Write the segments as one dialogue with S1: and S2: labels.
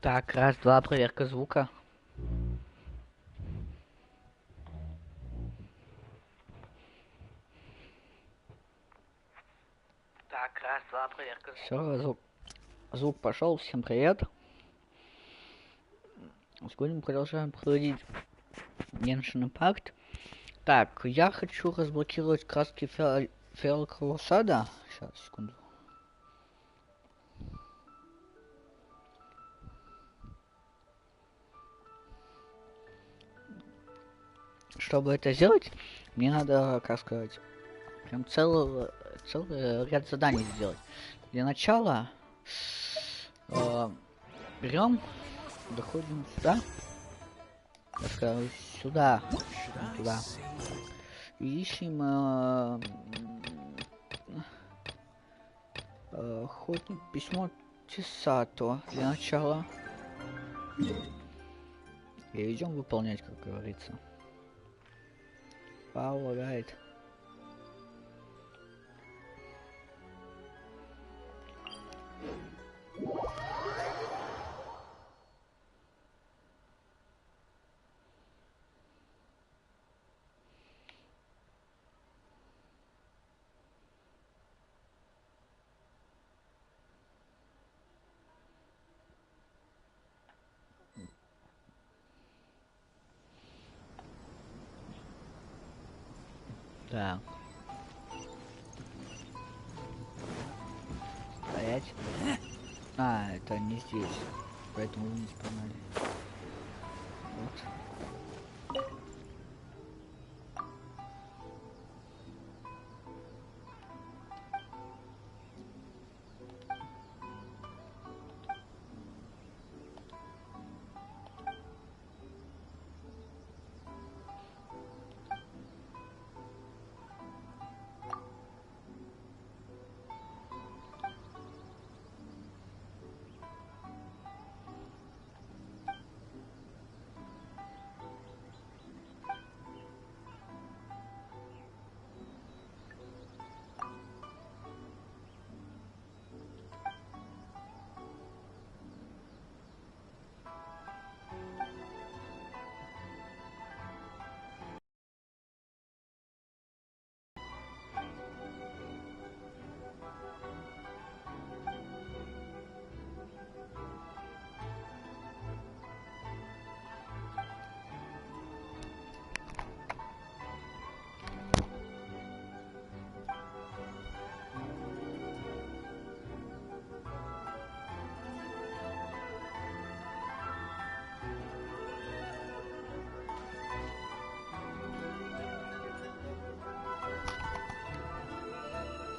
S1: Так, раз, два, проверка звука. Так, раз, два, проверка. Все, звук пошел. Всем привет. Сегодня мы продолжаем проходить Genshin Impact. Так, я хочу разблокировать краски фиалкового сада. Сейчас, секунду. Чтобы это сделать, мне надо, как сказать, прям целый ряд заданий сделать. Для начала берем, доходим сюда, я скажу, сюда, туда, и ищем охотник, письмо Тесато для начала. И идем выполнять, как говорится. Полагает. Да. Стоять. А, это не здесь. Поэтому вы не спинали. Вот.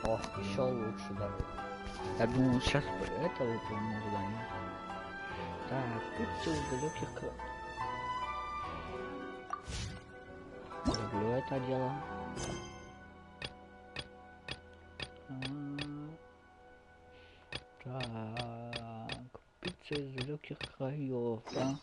S1: Ох, еще лучше, да. Я думал, сейчас это выполню задание. Так, пиццу из далеких люблю это дело. Так, пицца из далеких краев, да?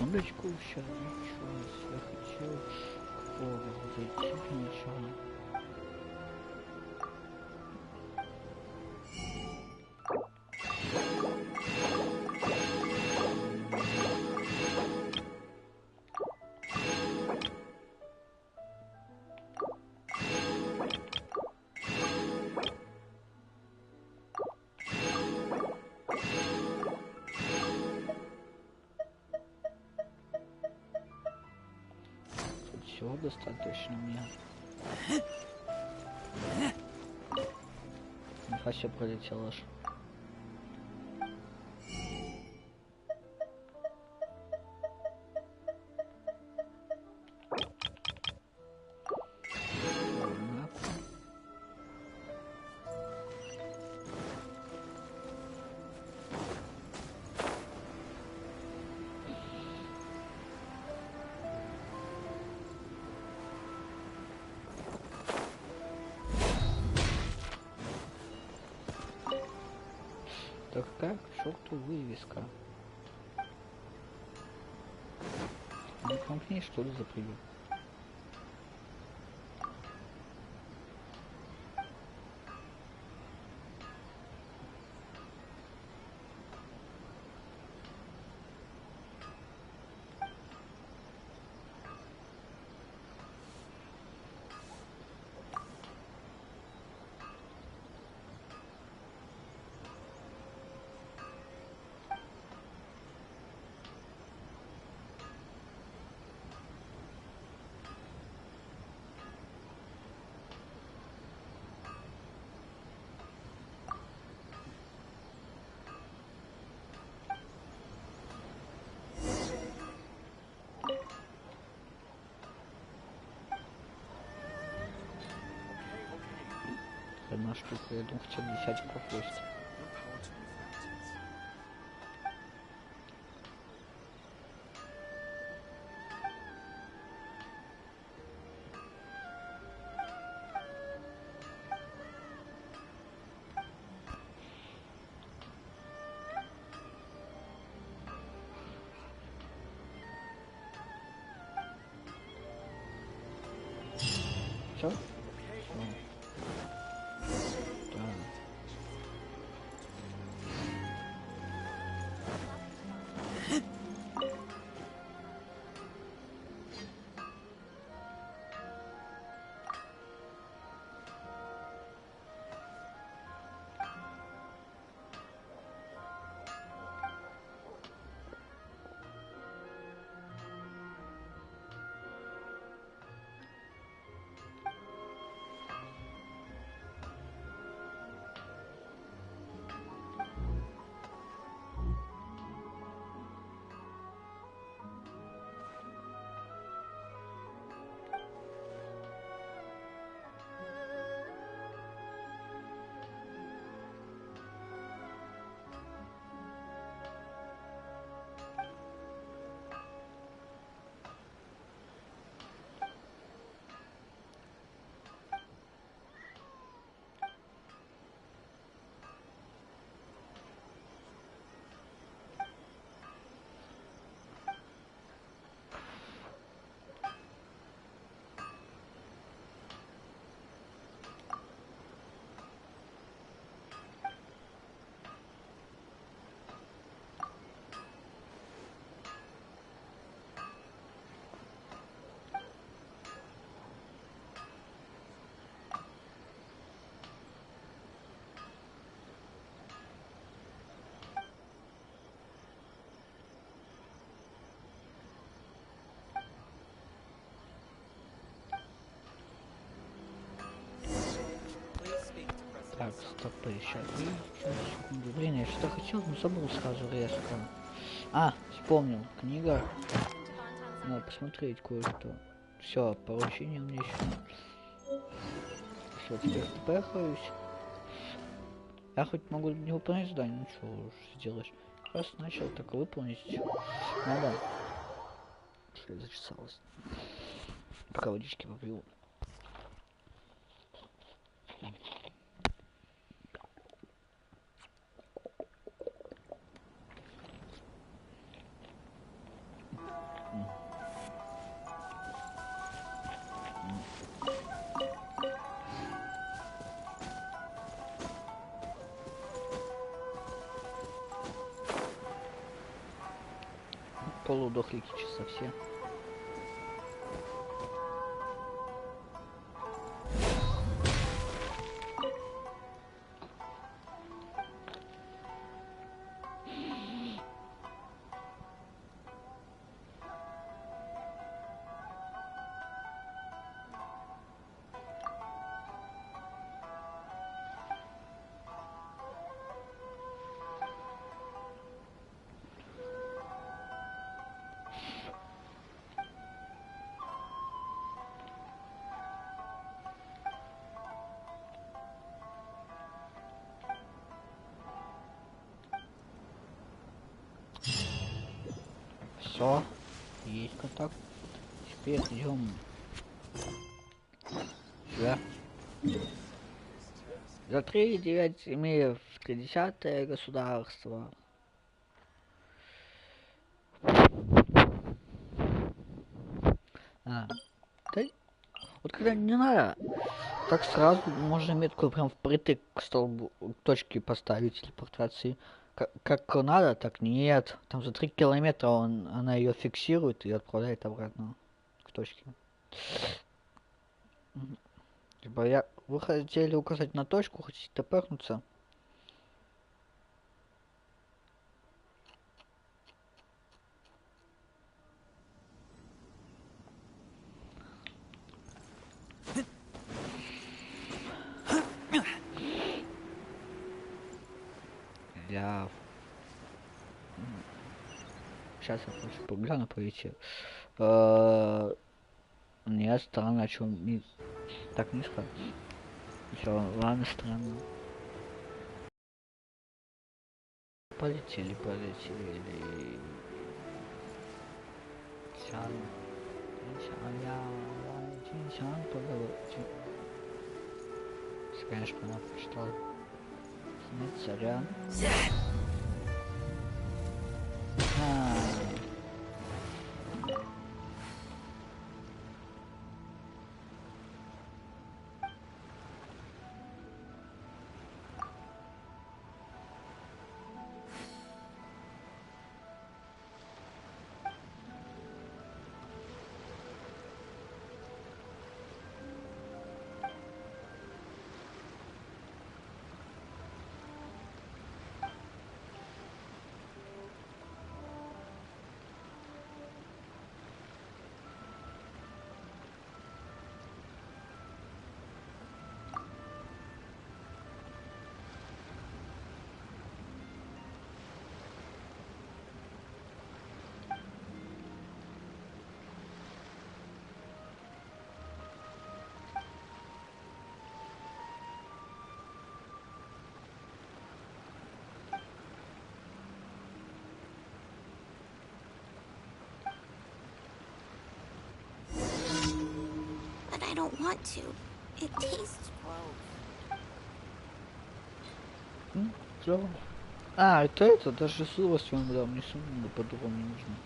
S1: Секундочку, сейчас ничего, я хотел зайти для начала. Всего достаточно мне. Нифига себе пролетел аж. Да какая к черту вывеска? Не компни, что ли, за привет? Одна штука, я думаю, хотя бы десятиков есть. Все? Так, стоп, сейчас. Блин, я что-то хотел, но забыл сразу резко. А, вспомнил. Книга. Надо посмотреть кое-что. Все, поручение мне еще. Все, теперь тпхаюсь. Я хоть могу не выполнять задание, ну что уж сделаешь. Раз начал так выполнить. Надо. Что я зачесалась. Пока водички попью. Полудохлики часа все. Все, есть контакт. Теперь идем сюда. За 3,9 имею в 30-е государство. А, да, вот когда не надо, так сразу можно метку прям впритык к столбу, к точке поставить телепортации. Как надо, так нет. Там за 3 километра она ее фиксирует и отправляет обратно к точке. Типа вы хотели указать на точку, хотите тпхнуться? Я... Сейчас я просто погляну повести. Нет, странно, о чем так низко. Все, ладно, странно. Полетели. Чан. Чан, конечно, она прочитала. Нет, царя.
S2: I don't want to. It tastes gross.
S1: Всё. А, это даже сылость вам дал, мне самому по-другому не нужно.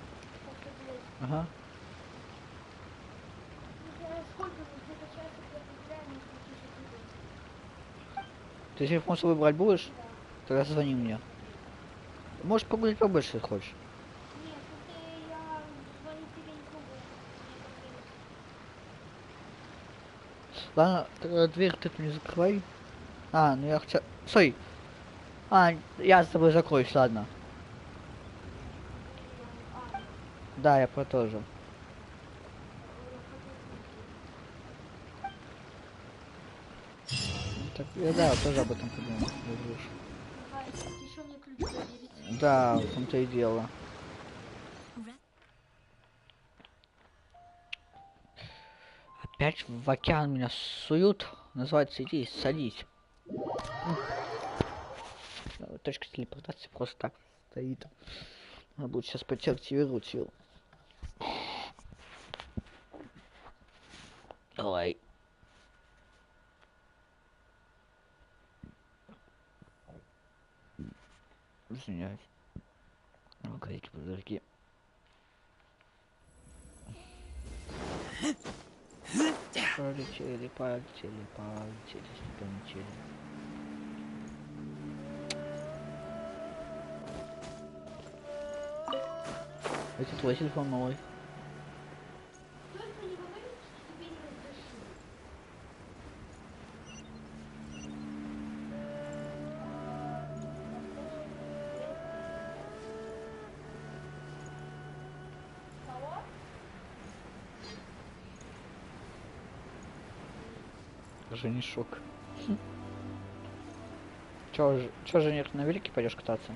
S1: Ага. Ты телефон с собой брать будешь? Тогда звони мне. Можешь погулять побольше, если хочешь.
S3: Нет, я звонить тебе не могу.
S1: Ладно, тогда дверь ты не закрывай. А, ну я хотел... Стой! А, я с тобой закроюсь, ладно. Да, я про то же. Так, я да, тоже об этом подумал. Да, в том-то и дело. Опять в океан меня суют. Называется, иди, садись. Точка телепортации просто так стоит. Надо будет сейчас пойти активировать ее. Давай. Извиняюсь. Ну-ка, эти подожди. Полетели, полетели. Это твой телефон новый. Женишок. Чё, Женек, на велике пойдешь кататься?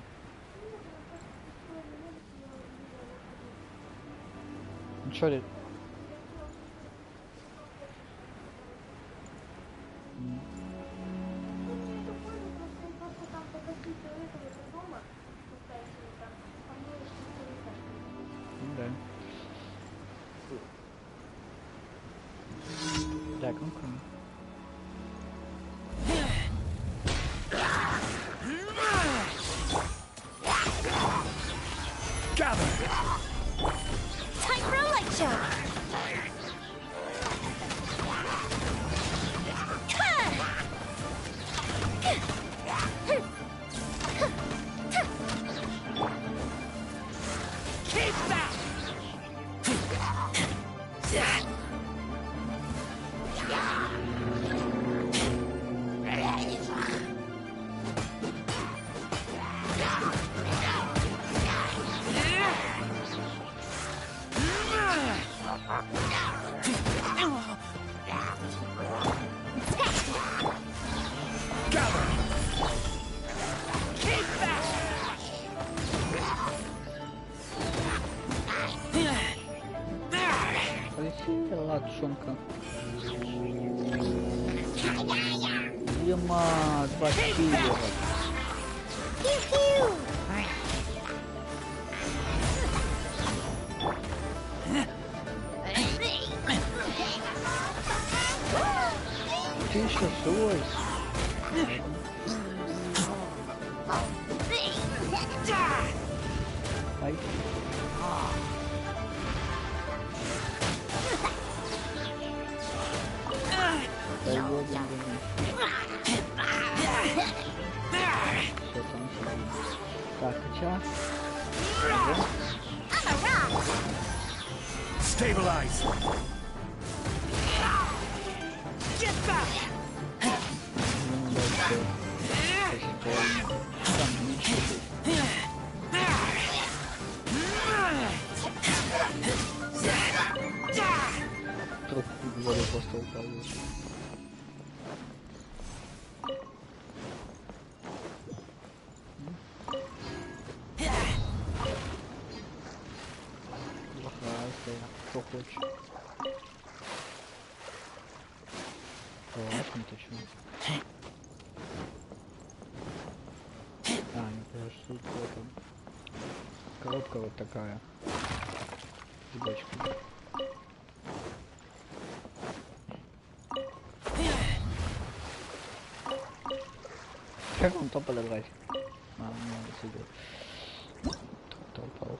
S1: Ну чё ли? Да. Так, ну-ка. твою мать, 2 киллера. Ты еще свой. Ай. Дай бог, все там сидим. Так, хотя...
S4: Stabilize. Get back.
S1: Ну, дальше. Там ничего. Трубку воды просто упал. Что хочешь. Ладно, ты чё? А, не подожди, кто там? Коробка вот такая. С бочкой. Как он то подобрать? А, ну, сюда. Кто упал?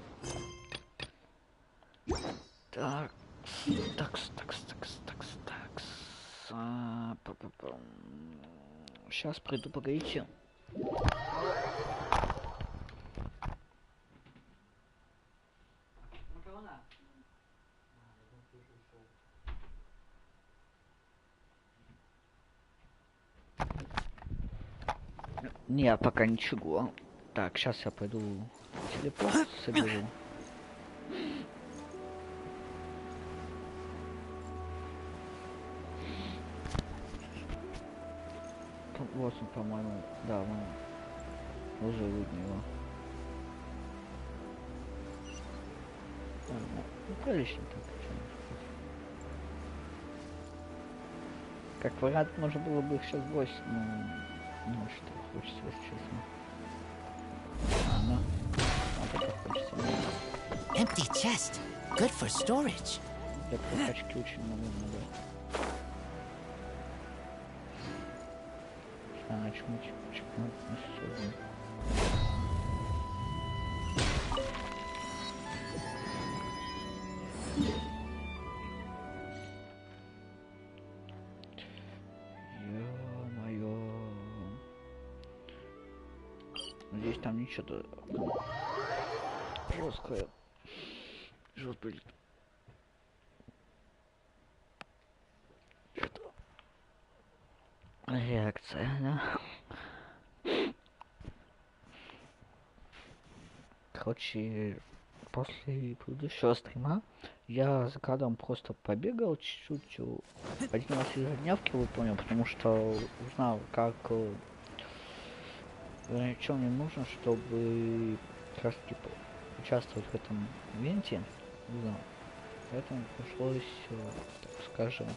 S1: Так, такс. Сейчас приду, погодите. Не, пока ничего. Так, сейчас я пойду телепорт соберу. Вот он, по-моему, да, мы уже видно его. Ну, прилично так. Как вариант, можно было бы их сейчас бросить, но... Ну, что хочется, если честно. Ладно. А так хочется.
S5: Empty chest. Good for storage.
S1: Для прокачки очень много надо. Чекнуть на сегодня. Ё-моё. Надеюсь, там ничего жесткое. Жёсткое. Что? Реакция, да? Короче, после предыдущего стрима я за кадром просто побегал чуть-чуть, один раз из дневки выполнил, потому что узнал, как что мне нужно, чтобы как раз типа участвовать в этом ивенте, узнал. Поэтому пришлось, так скажем,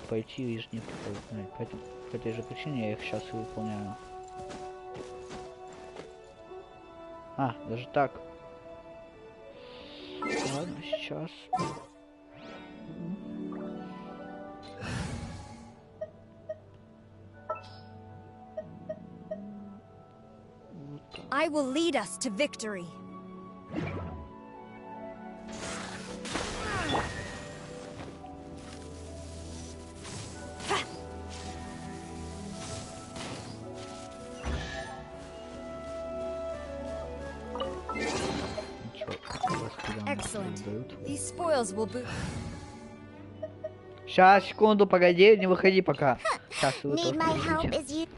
S1: пойти ежедневки выполнять. Поэтому по этой же причине я их сейчас и выполняю. А, даже так. Ладно, сейчас.
S6: I will lead us to victory. Excellent. These spoils will be.
S1: Сейчас, секунду, погоди, не выходи пока. Сейчас вы
S2: Need
S1: тоже
S2: my help
S1: подождите.
S2: as you.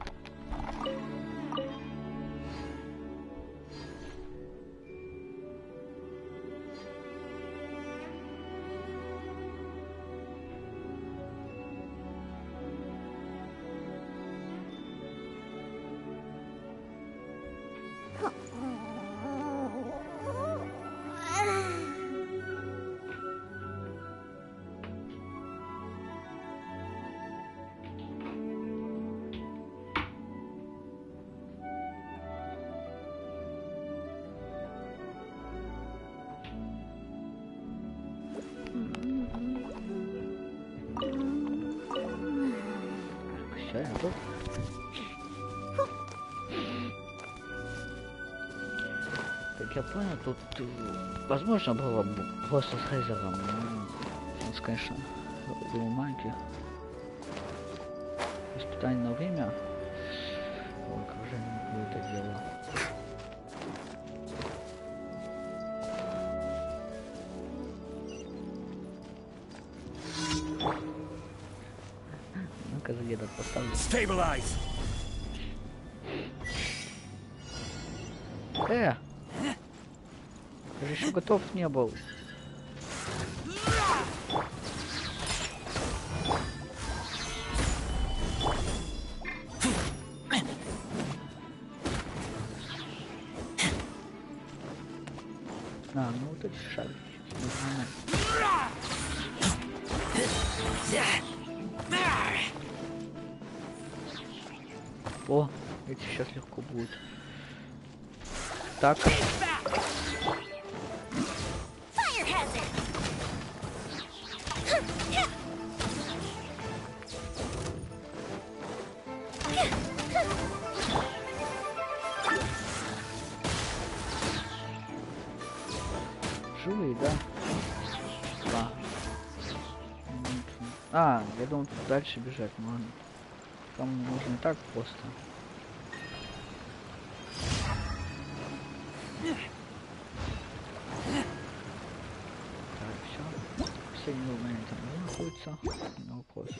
S1: Все, я тут. Как я понял, тут возможно было бы просто с Хейзером, но сейчас, конечно, думаю, маленький. Испытание на время. Ой, как же я не люблю это дело. Ну-ка, за деда поставлю.
S4: Stabilize.
S1: Я же еще готов не был. А, ну вот эти шарики. О, эти сейчас легко будут. Так.
S2: Fire hazard!
S1: Живые, да? Да. А, я думал тут дальше бежать, ну ладно. Там нужно так просто. Так, все. Последний момент там находится. На вопрос.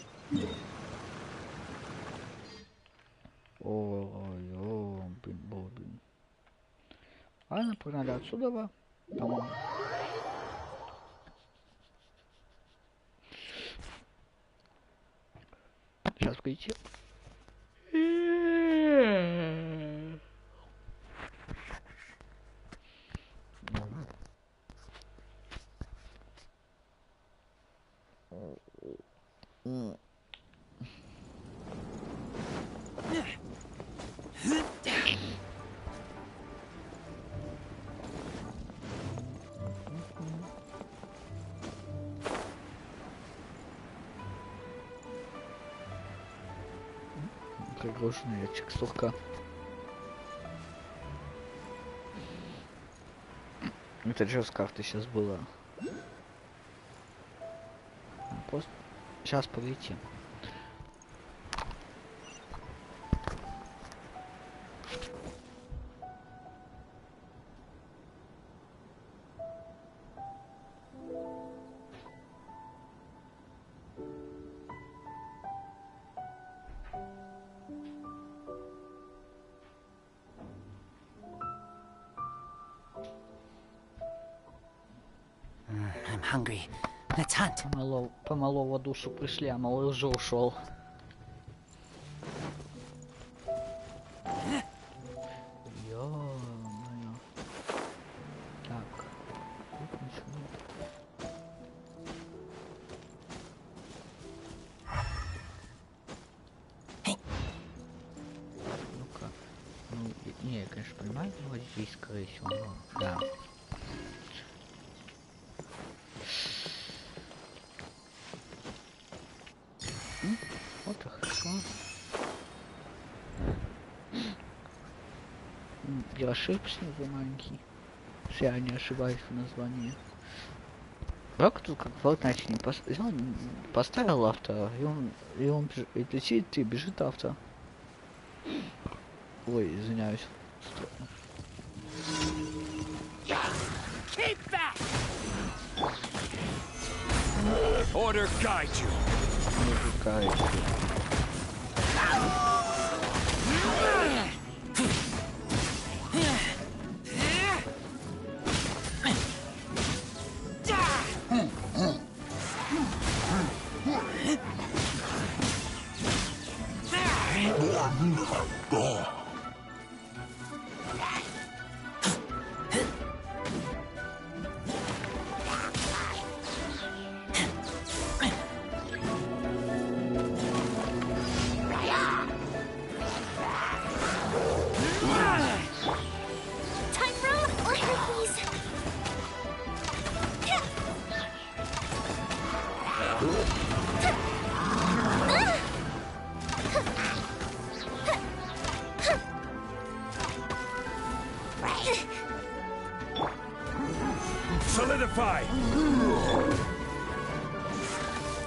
S1: Ой, блин. Ладно, погнали отсюда, по-моему. Сейчас пойти. Пригруженная текстурка. Это же с карты сейчас было. Просто сейчас полетим.
S5: I'm hungry. Let's hunt.
S1: По малого душу пришли, а малый уже ушел. Ё-моё. Так. Тут ничего нет. Ну-ка. Ну, не, я, конечно, понимаю, вот здесь, скорее всего, но... Да. Вот и хорошо. Я ошибся, вы маленький. Если я не ошибаюсь в названии. Как тут как в Fortnite не поставил авто, и он летит и бежит авто. Ой, извиняюсь.
S4: Keep back. Order guide you.
S2: Time room or herpes?
S4: fortified.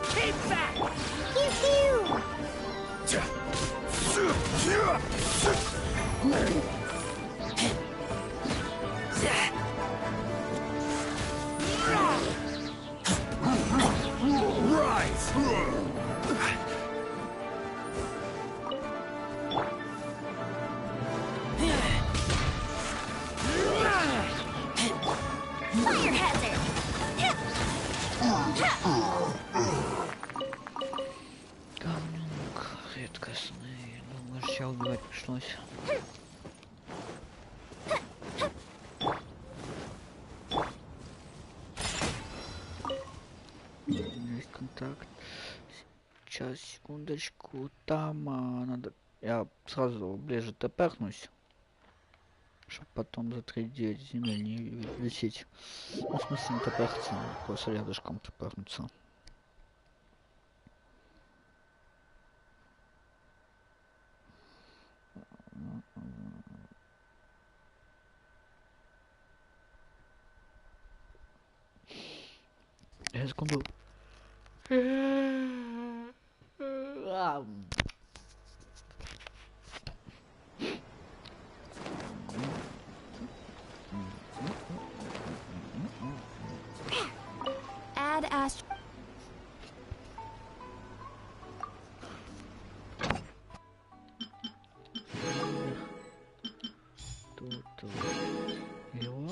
S4: Keep back.
S2: Pew pew!
S4: Rise.
S2: Fire hazard!
S1: Говнюк редкостный. Думаю, сейчас убивать пришлось. Есть контакт. Сейчас, секундочку. Там надо... Я сразу ближе тпхнусь. Чтоб потом за 3-9 земель не лететь. Ну, в смысле, не тпхаться, просто рядышком тпхнуться. Я секунду.
S6: Add ast.
S1: Тут его.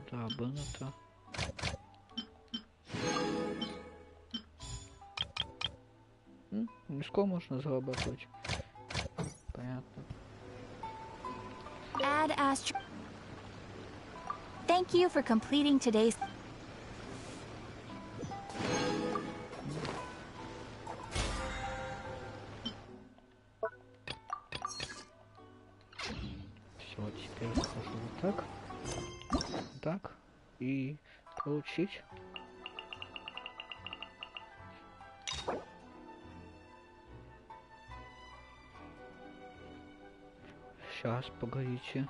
S1: Сюда Беннета. Легко можно зарабатывать. Понятно.
S6: Add ast. Thank you for completing today's.
S1: Все, теперь захожу вот так. Так. И получить. Сейчас, погодите.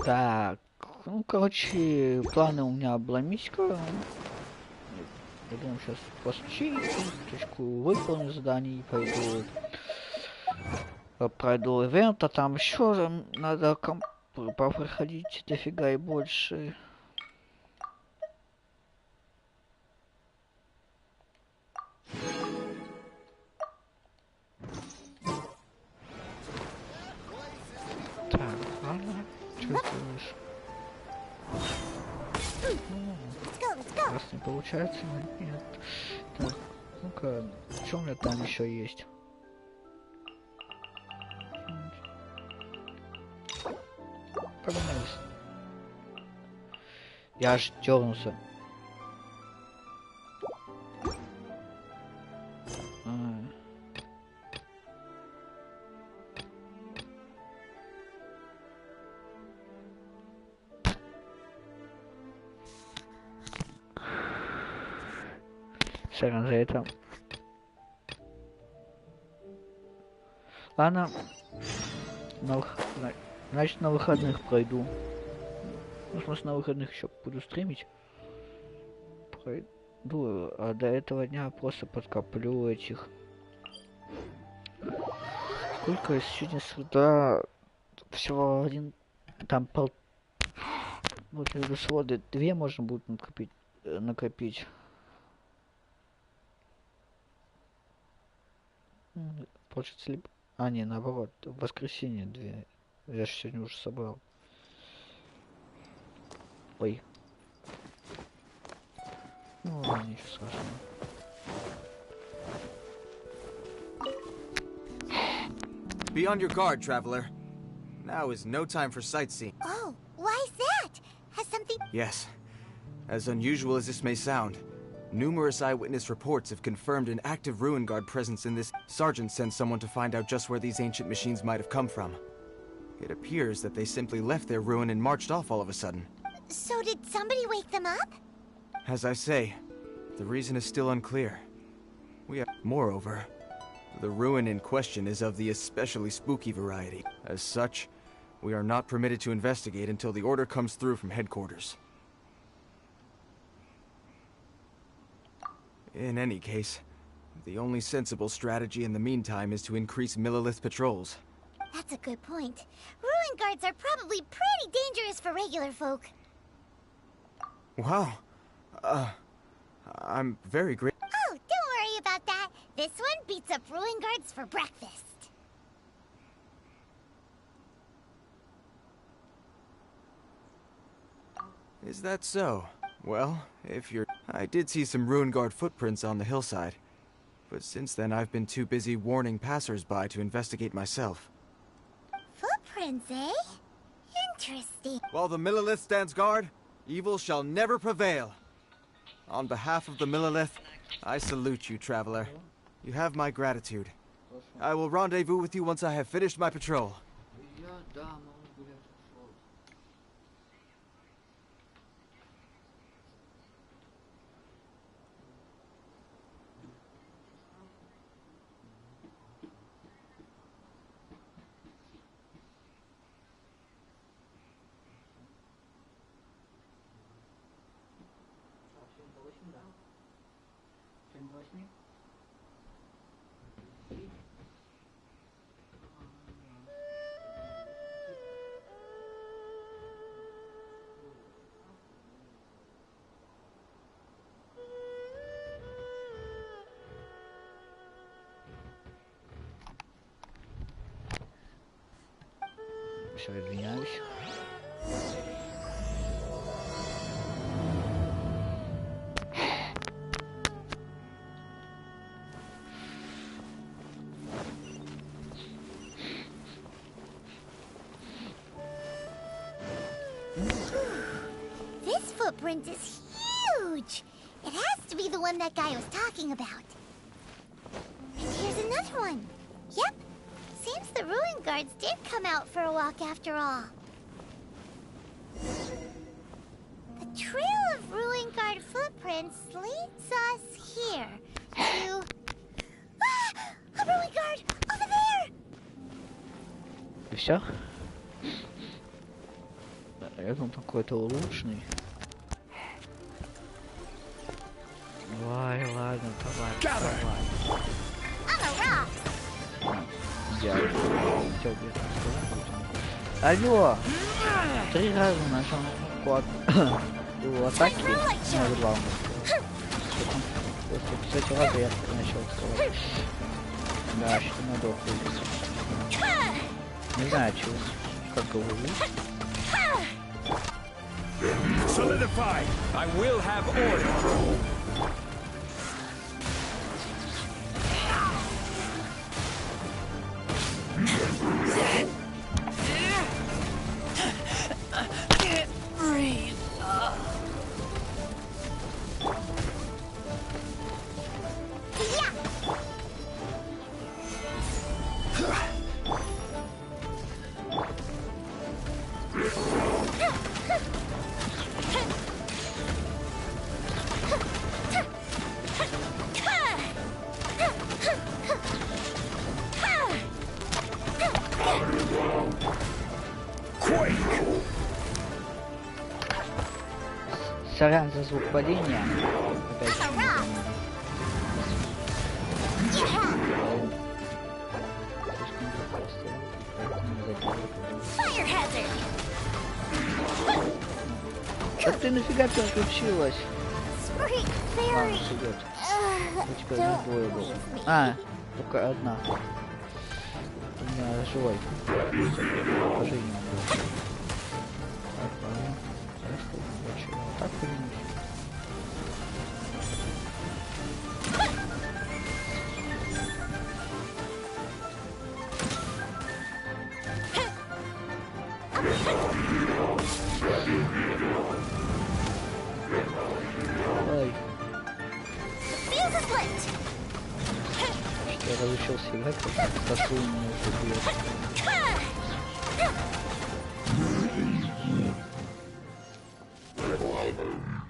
S1: Так, ну, короче, планы у меня обломись-ка. Я думаю, сейчас постучи, точку выполню задание и пойду. Пройду ивент, а там еще надо проходить дофига и больше. Так, ладно, что делаешь? Раз не получается, нет. Так, ну-ка, что у меня там еще есть? Погнались. Я аж дернулся. Сорян за это. Ладно. Значит, на выходных пройду. Ну, в смысле, на выходных еще буду стримить. Думаю, а до этого дня просто подкоплю этих. Сколько сегодня сюда всего один там вот когда своды 2 можно будет накопить. Получится либо... А, не, наоборот, в воскресенье 2. Я же сегодня уже собрал. Ой. Ну ладно, ничего страшного.
S7: Be on your guard, traveler. Now is no time for sightseeing.
S2: Oh, why's that? Has something...
S7: Yes. As unusual as this may sound, numerous eyewitness reports have confirmed an active ruin guard presence in this. Sergeant sent someone to find out just where these ancient machines might have come from. It appears that they simply left their ruin and marched off all of a sudden.
S2: So did somebody wake them up?
S7: As I say, the reason is still unclear. Moreover, the ruin in question is of the especially spooky variety. As such, we are not permitted to investigate until the order comes through from headquarters. In any case, the only sensible strategy in the meantime is to increase Millilith patrols.
S2: That's a good point. Ruin guards are probably pretty dangerous for regular folk.
S7: Wow. I'm very grateful.
S2: Oh, don't worry about that. This one beats up ruin guards for breakfast.
S7: Is that so? Well, if you're... I did see some ruin guard footprints on the hillside. But since then I've been too busy warning passers-by to investigate myself.
S2: Footprints, eh? Interesting.
S7: While the Millilith stands guard, evil shall never prevail. On behalf of the Millilith, I salute you, traveler. You have my gratitude. I will rendezvous with you once I have finished my patrol.
S1: Все, извиняюсь.
S2: This footprint is huge. It has to be the one that guy was talking about. And here's another one. Yep. Seems the ruin guards did come out for a walk after all. The trail of ruin guard footprints leads us here to... Ah! A ruin guard! Over there!
S1: И все? Я думал, какой-то улучшенный. Давай, ладно, давай.
S2: I'm a rock!
S1: Я хотел бы это сказать. Алло! 3 раза нажал код у атаки на главную. После 3 раза я начал сказать. Да, что надо уходить. Не знаю, чего, как говорить.
S4: Solidify! I will have order!
S1: Сорян за звук падения.
S2: I'm a rock. Yeah. Fire hazard.
S1: А ты нафига ты отключилась?
S2: Spring
S1: Ладно,
S2: fairy.
S1: сойдет. Теперь
S2: Don't
S1: не двое было.
S2: leave me.
S1: А, только одна. У меня живой. Тоже не могу. Так, ладно. Хорошо. Так поднимусь. Ой,
S2: Fuse is lit.
S1: что я разучился играть, как статую меня уже бьет.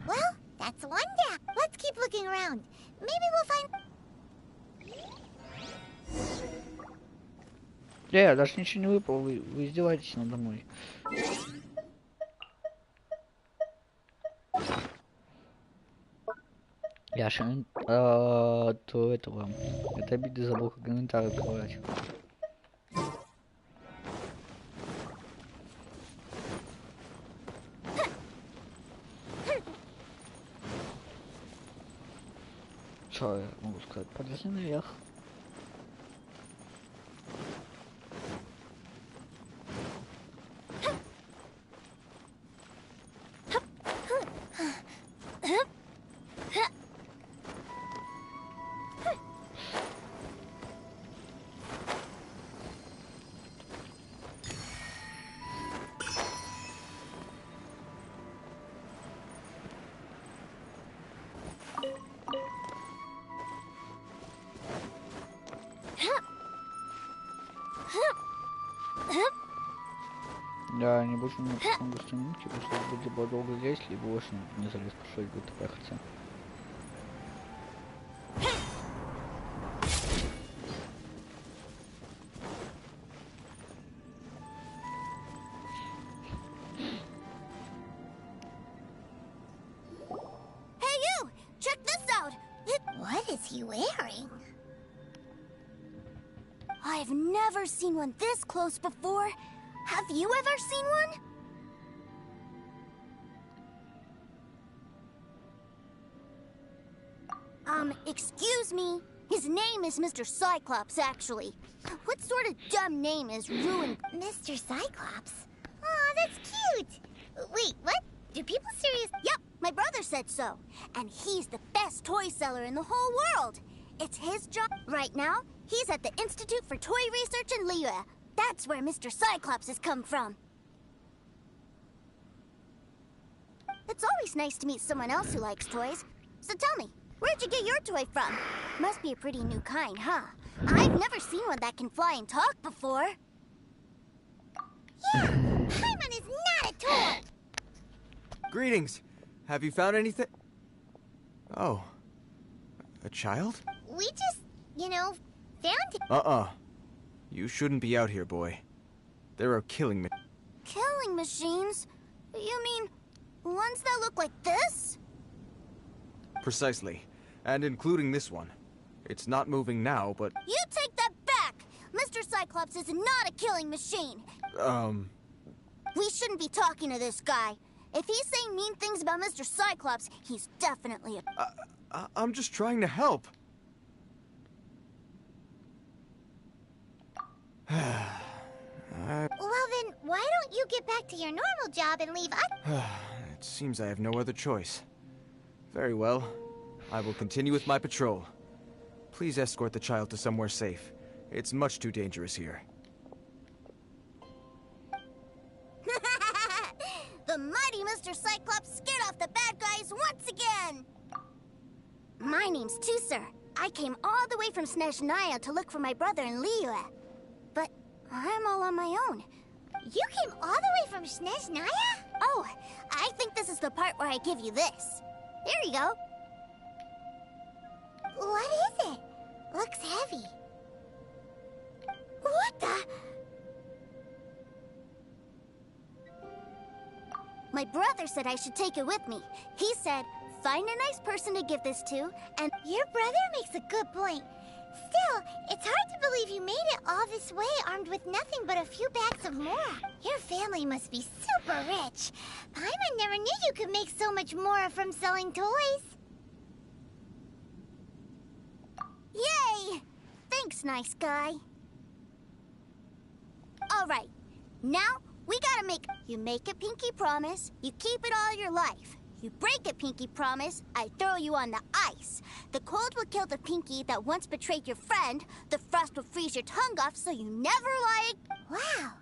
S2: Well, that's one down. Let's keep looking around. Maybe we'll find...
S1: Я даже ничего не выпал, вы издеваетесь надо мной. Я же до этого. Это обиды забыл комментарий открывать. Что я могу сказать? Подожди наверх. Да, не больше мне могу стремить, типа, чтобы либо долго лезть, либо больше не залез, что ли, такая хотя.
S2: Hey, you! Check this out! What is he wearing? I've never seen one this close before. Have you ever seen one? Excuse me. His name is Mr. Cyclops, actually. What sort of dumb name is Ruin... Mr. Cyclops? Aw, that's cute. Wait, what? Do people seriously... Yep, my brother said so. And he's the best toy seller in the whole world. It's his job. Right now, he's at the Institute for Toy Research in Liyue. That's where Mr. Cyclops has come from. It's always nice to meet someone else who likes toys. So tell me, where'd you get your toy from? Must be a pretty new kind, huh? I've never seen one that can fly and talk before. Yeah, Paimon is not a toy!
S7: Greetings. Have you found anything? Oh. A child?
S2: We just, found it.
S7: You shouldn't be out here, boy. There are killing
S2: Killing machines? You mean ones that look like this?
S7: Precisely. And including this one. It's not moving now, but...
S2: You take that back! Mr. Cyclops is not a killing machine. We shouldn't be talking to this guy. If he's saying mean things about Mr. Cyclops, he's definitely a...
S7: I'm just trying to help.
S2: Well then, why don't you get back to your normal job and leave us?
S7: It seems I have no other choice. Very well. I will continue with my patrol. Please escort the child to somewhere safe. It's much too dangerous here.
S2: The mighty Mr. Cyclops scared off the bad guys once again! My name's Tusser. I came all the way from Snezhnaya to look for my brother in Liyue. But I'm all on my own. You came all the way from Snezhnaya? Oh, I think this is the part where I give you this. Here you go. What is it? Looks heavy. What the? My brother said I should take it with me. He said, find a nice person to give this to, and your brother makes a good point. Still, it's hard to believe you made it all this way armed with nothing but a few bags of mora. Your family must be super rich. Paimon never knew you could make so much mora from selling toys. Yay! Thanks, nice guy. All right, now we gotta you make a pinky promise, you keep it all your life. You break a pinky promise, I throw you on the ice. The cold will kill the pinky that once betrayed your friend. The frost will freeze your tongue off so you never like... Wow,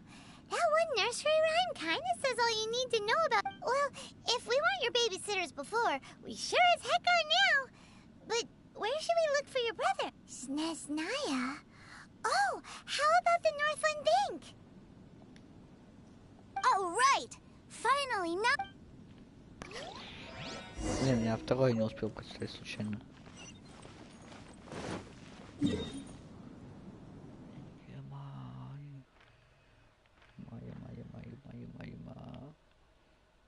S2: that one nursery rhyme kinda says all you need to know about... Well, if we weren't your babysitters before, we sure as heck are now. But where should we look for your brother? Snezhnaya? Oh, how about the Northland Bank? Oh, right! Finally, now...
S1: Блин, я второй не успел прочитать случайно.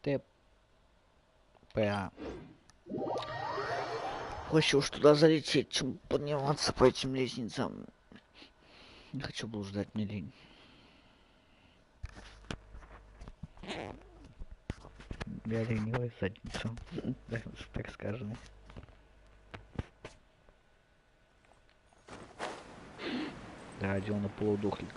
S1: Ты прям проще уж туда залететь, чем подниматься по этим лестницам. Не хочу блуждать, мне лень. Я ленивая задница, так скажем. Да, Родиона полудохлик.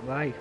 S1: Vai.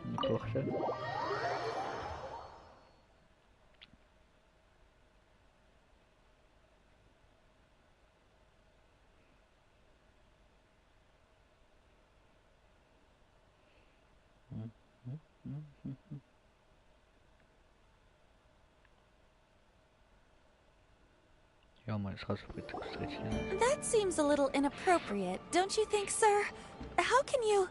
S1: Неплохо.
S6: That seems a little inappropriate, don't you think, sir? How can you...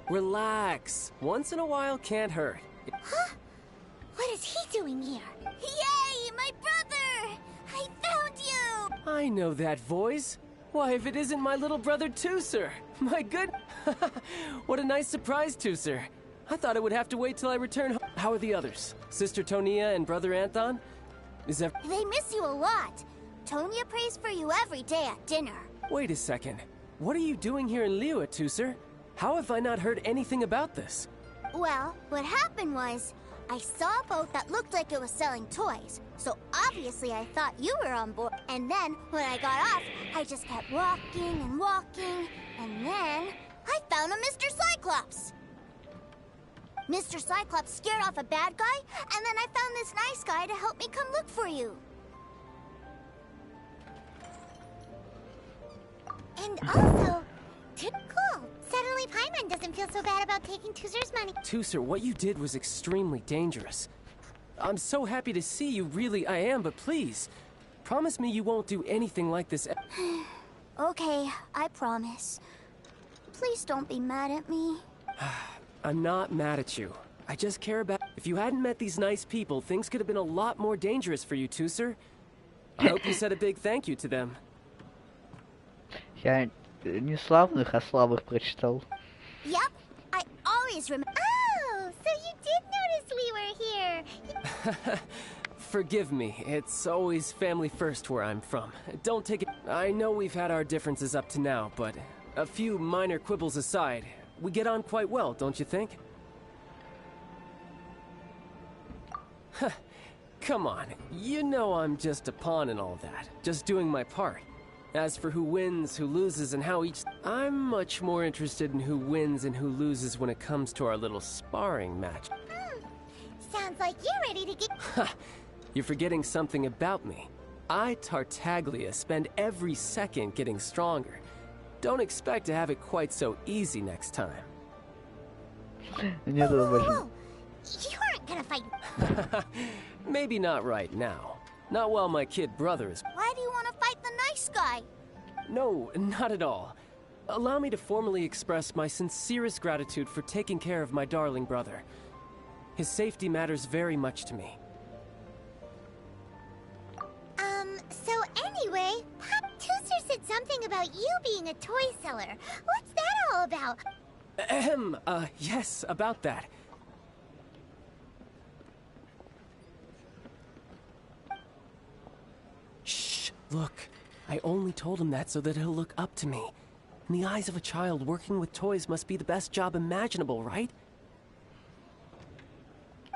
S8: Relax. Once in a while can't hurt.
S2: Huh? What is he doing here? Yay, my brother! I found you!
S8: I know that voice. Why, if it isn't my little brother, Tooser! My good... What a nice surprise, Tooser. I thought I would have to wait till I return home. How are the others? Sister Tonia and Brother Anthon?
S2: They miss you a lot. Tonia prays for you every day at dinner.
S8: Wait a second. What are you doing here in Liyue, Tooser? How have I not heard anything about this?
S2: Well, what happened was, I saw a boat that looked like it was selling toys. So obviously I thought you were on board. And then, when I got off, I just kept walking and walking. And then, I found a Mr. Cyclops. Mr. Cyclops scared off a bad guy, and then I found this nice guy to help me come look for you. And also, cool. Suddenly Paimon doesn't feel so bad about taking Tooser's money.
S8: Tooser, what you did was extremely dangerous. I'm so happy to see you, really I am, but please, promise me you won't do anything like this.
S2: Okay, I promise. Please don't be mad at me.
S8: I'm not mad at you. I just care about... If you hadn't met these nice people, things could have been a lot more dangerous for you, Tooser. I hope you said a big thank you to them.
S1: Я не славных, а слабых прочитал.
S2: Yep, I always remember. Oh, so you did notice we were here.
S8: Forgive me, it's always family first where I'm from. Don't take it. I know we've had our differences up to now, but a few minor quibbles aside, we get on quite well, don't you think? Come on, you know I'm just a pawn in all that, just doing my part. As for who wins, who loses, and how each... I'm much more interested in who wins and who loses when it comes to our little sparring match.
S2: Sounds like you're ready to get...
S8: You're forgetting something about me. I, Tartaglia, spend every second getting stronger. Don't expect to have it quite so easy next time.
S1: Нет, это больше.
S2: Whoa, you aren't gonna fight...
S8: Maybe not right now. Not while my kid brother is...
S2: Why do you want to fight the nice guy?
S8: No, not at all. Allow me to formally express my sincerest gratitude for taking care of my darling brother. His safety matters very much to me.
S2: So anyway, Pop Tooster said something about you being a toy seller. What's that all about?
S8: Yes, about that. Shh, look. I only told him that so that he'll look up to me. In the eyes of a child, working with toys must be the best job imaginable, right?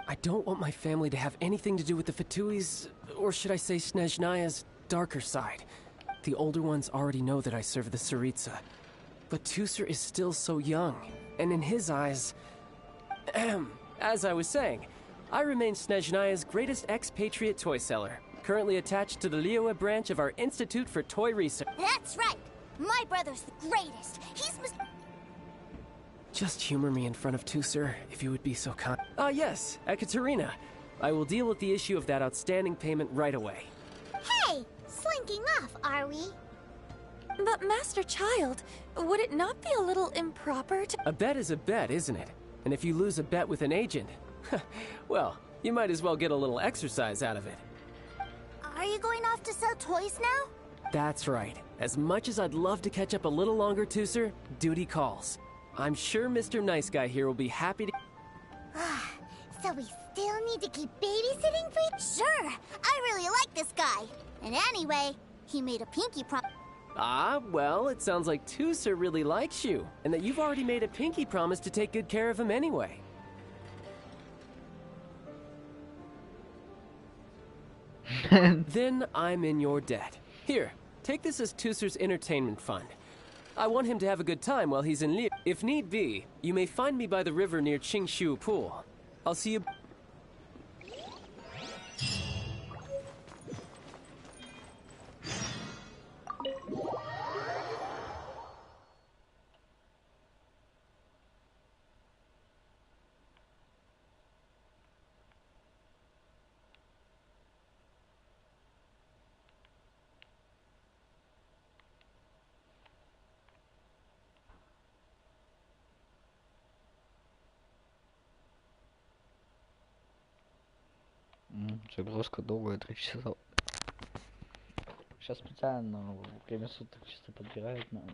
S8: I don't want my family to have anything to do with the Fatui's, or should I say Snezhnaya's, darker side. The older ones already know that I serve the Tsaritsa. But Tooser is still so young, and in his eyes... As I was saying, I remain Snezhnaya's greatest expatriate toy seller, currently attached to the Liyue branch of our Institute for Toy Research.
S2: That's right. My brother's the greatest. He's
S8: Just humor me in front of Tooser, if you would be so kind. Ah, yes, Ekaterina. I will deal with the issue of that outstanding payment right away.
S2: Hey, slinking off, are we?
S6: But Master Child, would it not be a little improper to...
S8: A bet is a bet, isn't it? And if you lose a bet with an agent, well, you might as well get a little exercise out of it.
S2: Are you going off to sell toys now?
S8: That's right. As much as I'd love to catch up a little longer, Tooser, duty calls. I'm sure Mr. Nice Guy here will be happy to...
S2: So we still need to keep babysitting for you? Sure, I really like this guy. And anyway, he made a pinky promise.
S8: Ah, well, it sounds like Tooser really likes you, and that you've already made a pinky promise to take good care of him anyway. Then I'm in your debt. Here, take this as Tooser's entertainment fund. I want him to have a good time while he's in Liyue. If need be, you may find me by the river near Qingshu Pool. I'll see you...
S1: Загрузка долгая, 3 часа. Сейчас специально время суток чисто подбирают нам.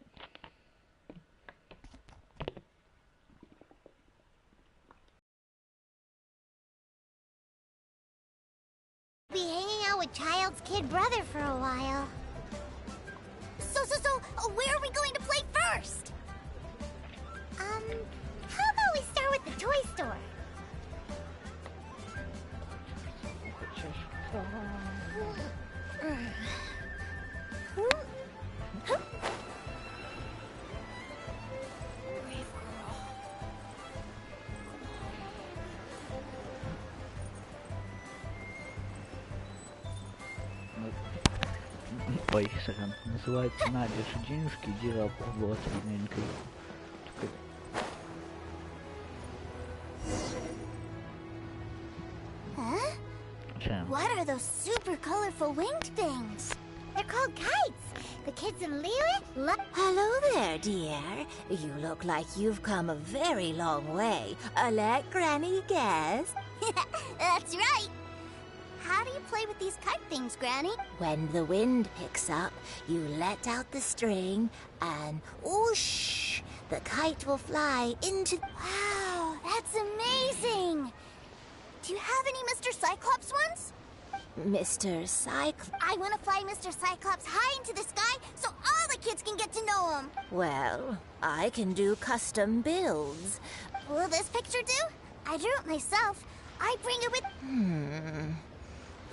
S2: Be hanging out with Child's kid brother for a while. So, where are we going to play first? How about we start with the toy store?
S1: Ой, сорян. Называется Надя Шудинский, Дира была тренинкой.
S2: Huh? What are those super colorful winged things? They're called kites. The kids in Liyue love...
S9: Hello there, dear. You look like you've come a very long way. Let Granny guess.
S2: That's right. how do you play with these kite things, Granny?
S9: When the wind picks up, you let out the string, and whoosh, the kite will fly into...
S2: Wow, that's amazing! Do you have any Mr. Cyclops ones?
S9: Mr. Cyclops.
S2: I want to fly Mr. Cyclops high into the sky so all the kids can get to know him.
S9: Well, I can do custom builds.
S2: Will this picture do? I drew it myself. I bring it with...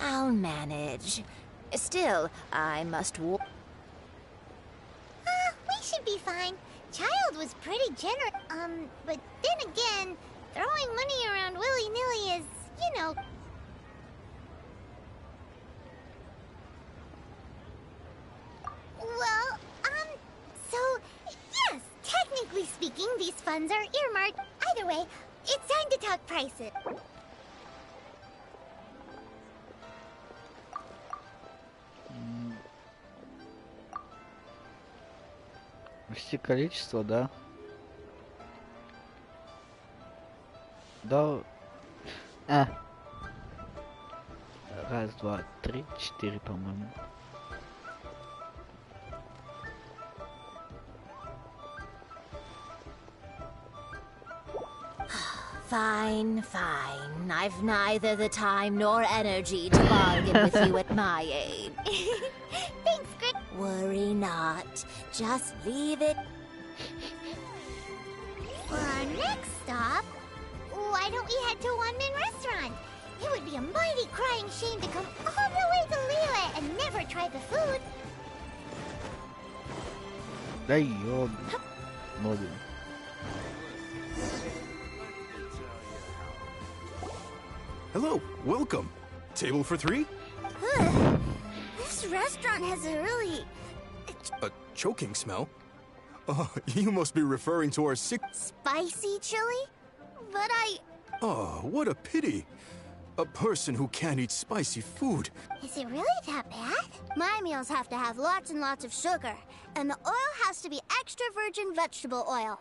S9: I'll manage. Still, I must walk.
S2: We should be fine. Child was pretty generous. But then again, throwing money around willy-nilly is, you know... Well, so, yes, technically speaking, these funds are earmarked. Either way, it's time to talk prices.
S1: Ввести количество, да? Да. Раз, два, три, четыре, по-моему.
S9: Fine, fine. I've neither the time nor energy to bargain with you at my age.
S2: Thanks, Grit.
S9: Worry not. Just leave it.
S2: For our next stop, why don't we head to One Man Restaurant? It would be a mighty crying shame to come all the way to Lila and never try the food.
S1: Да ёб. Моду.
S4: Hello, welcome. Table for three?
S2: This restaurant has a really...
S4: A choking smell? Oh, you must be referring to our sick...
S2: spicy chili? But
S4: Oh, what a pity. A person who can't eat spicy food.
S2: Is it really that bad? My meals have to have lots and lots of sugar, and the oil has to be extra virgin vegetable oil.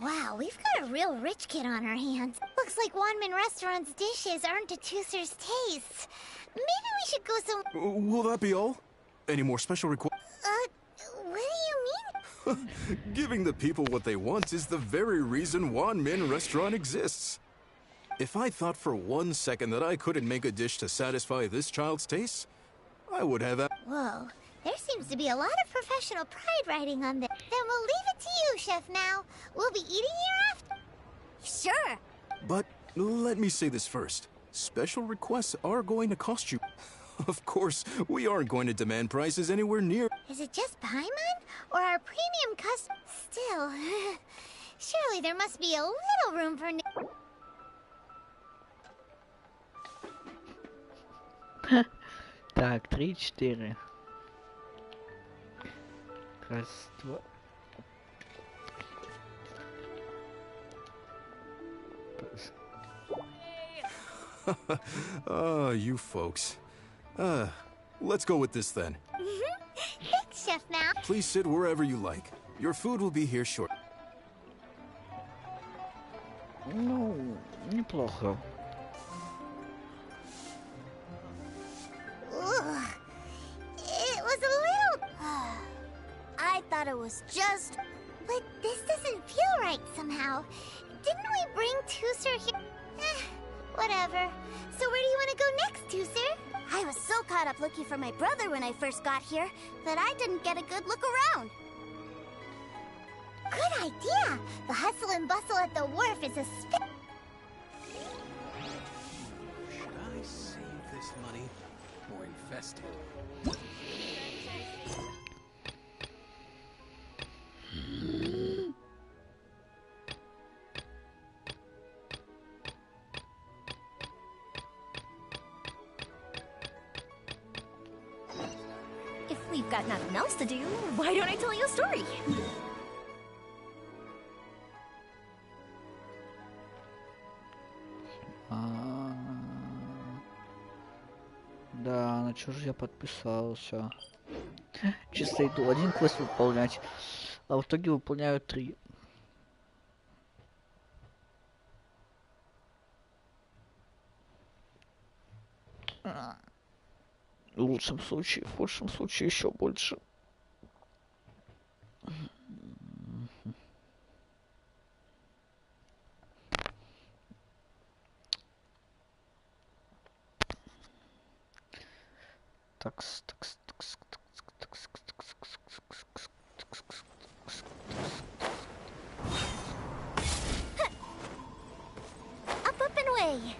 S2: Wow, we've got a real rich kid on our hands. Looks like Wanman Restaurant's dishes aren't to Tooser's taste. Maybe we should go some...
S4: Will that be all? Any more special requests?
S2: What do you mean?
S4: Giving the people what they want is the very reason Wan Min Restaurant exists. If I thought for 1 second that I couldn't make a dish to satisfy this child's taste, I would have...
S2: Whoa, there seems to be a lot of professional pride riding on this. Then we'll leave it to you, Chef Mao. We'll be eating here after. Sure.
S4: But let me say this first. Special requests are going to cost you. Of course, we aren't going to demand prices anywhere near...
S2: Is it just Paimon? Or our premium custom? Still, surely there must be a little room for...
S1: Так, 3, 4. Раз, два.
S4: You folks. Let's go with this then.
S2: Thanks, Chef Mao.
S4: Please sit wherever you like. Your food will be here short.
S1: Ну, неплохо.
S2: Ugh. It was a little... I thought it was just... But this doesn't feel right somehow. Didn't we bring Tooser here? Whatever. So where do you want to go next, Tooser? I was so caught up looking for my brother when I first got here that I didn't get a good look around. Good idea! The hustle and bustle at the wharf is a spit...
S10: Should I save this money or invest it?
S3: If we've got nothing else to do, why don't I tell you a story?
S1: Да, на чё же я подписался? Чисто иду один квест выполнять, а в итоге выполняю 3. В лучшем случае, в худшем случае еще больше. Такс, такс, такс, такс, такс, такс, такс, такс, такс, такс.
S2: Up and away.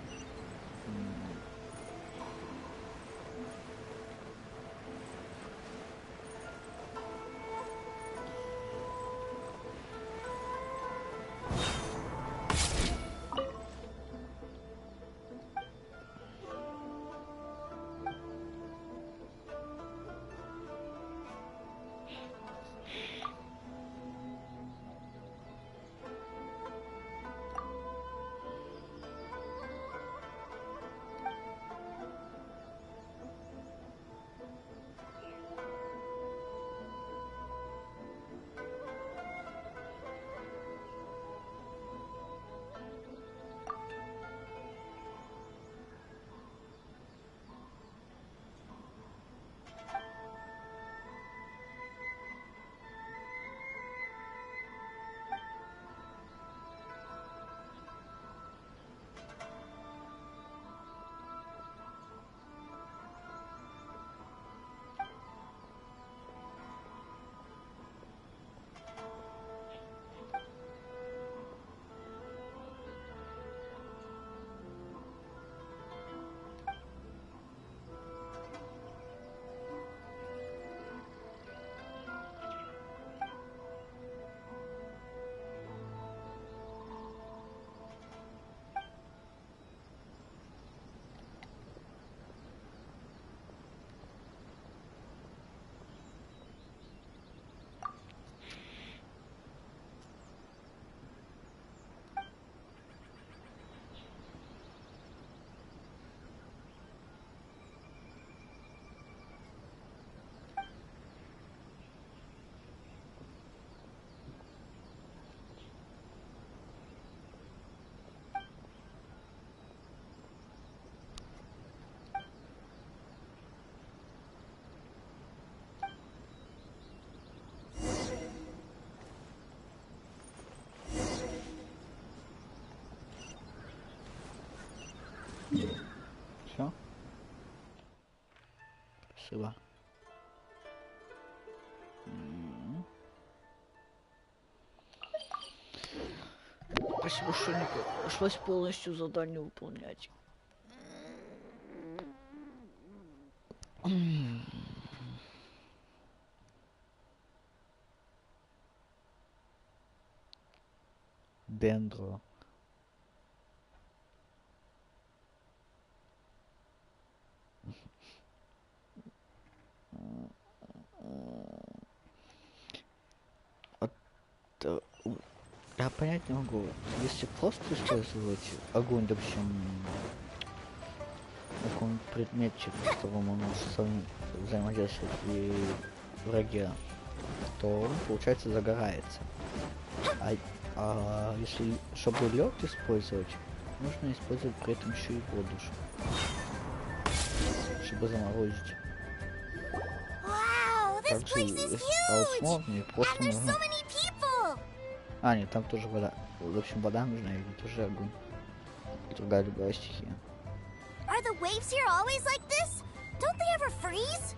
S1: Все? Спасибо. Спасибо, что не пришлось полностью задание выполнять. Дендро. Я понять не могу. Если просто использовать огонь, допустим, на каком-нибудь предмете, с которым он может взаимодействовать и враге, то он, получается, загорается. А если, чтобы лед использовать, нужно использовать при этом еще и воду, чтобы заморозить. Также не просто нужно... А, нет, там тоже вода. В общем, вода нужна, и тоже огонь. Другая любая стихия.
S2: Are the waves here always like this? Don't they ever freeze?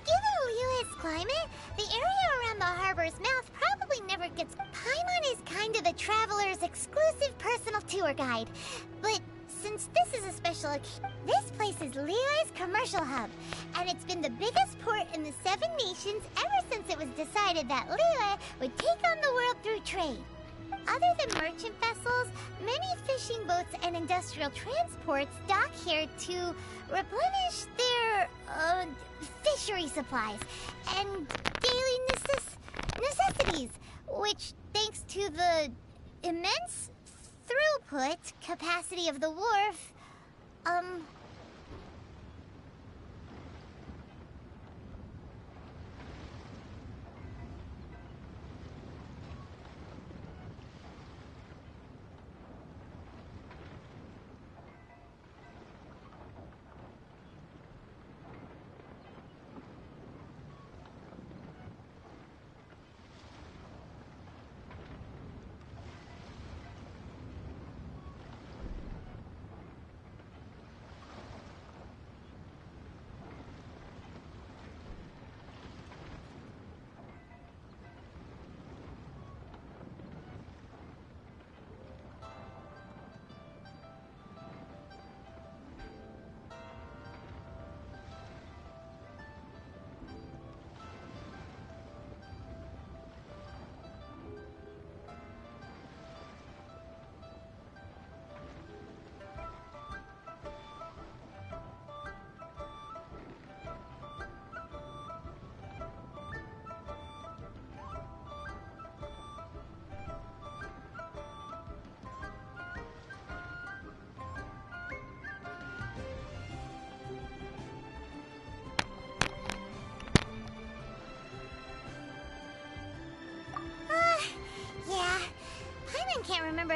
S2: Given Liyue's climate, the area around the harbor's mouth probably never gets... Paimon is kind of the traveler's exclusive personal tour guide. But since this is a special occasion, this place is Liyue's commercial hub. And it's been the biggest port in the Seven Nations ever since it was decided that Liyue would take on the world through trade. Other than merchant vessels, many fishing boats and industrial transports dock here to replenish their fishery supplies and daily necessities, which, thanks to the immense throughput capacity of the wharf,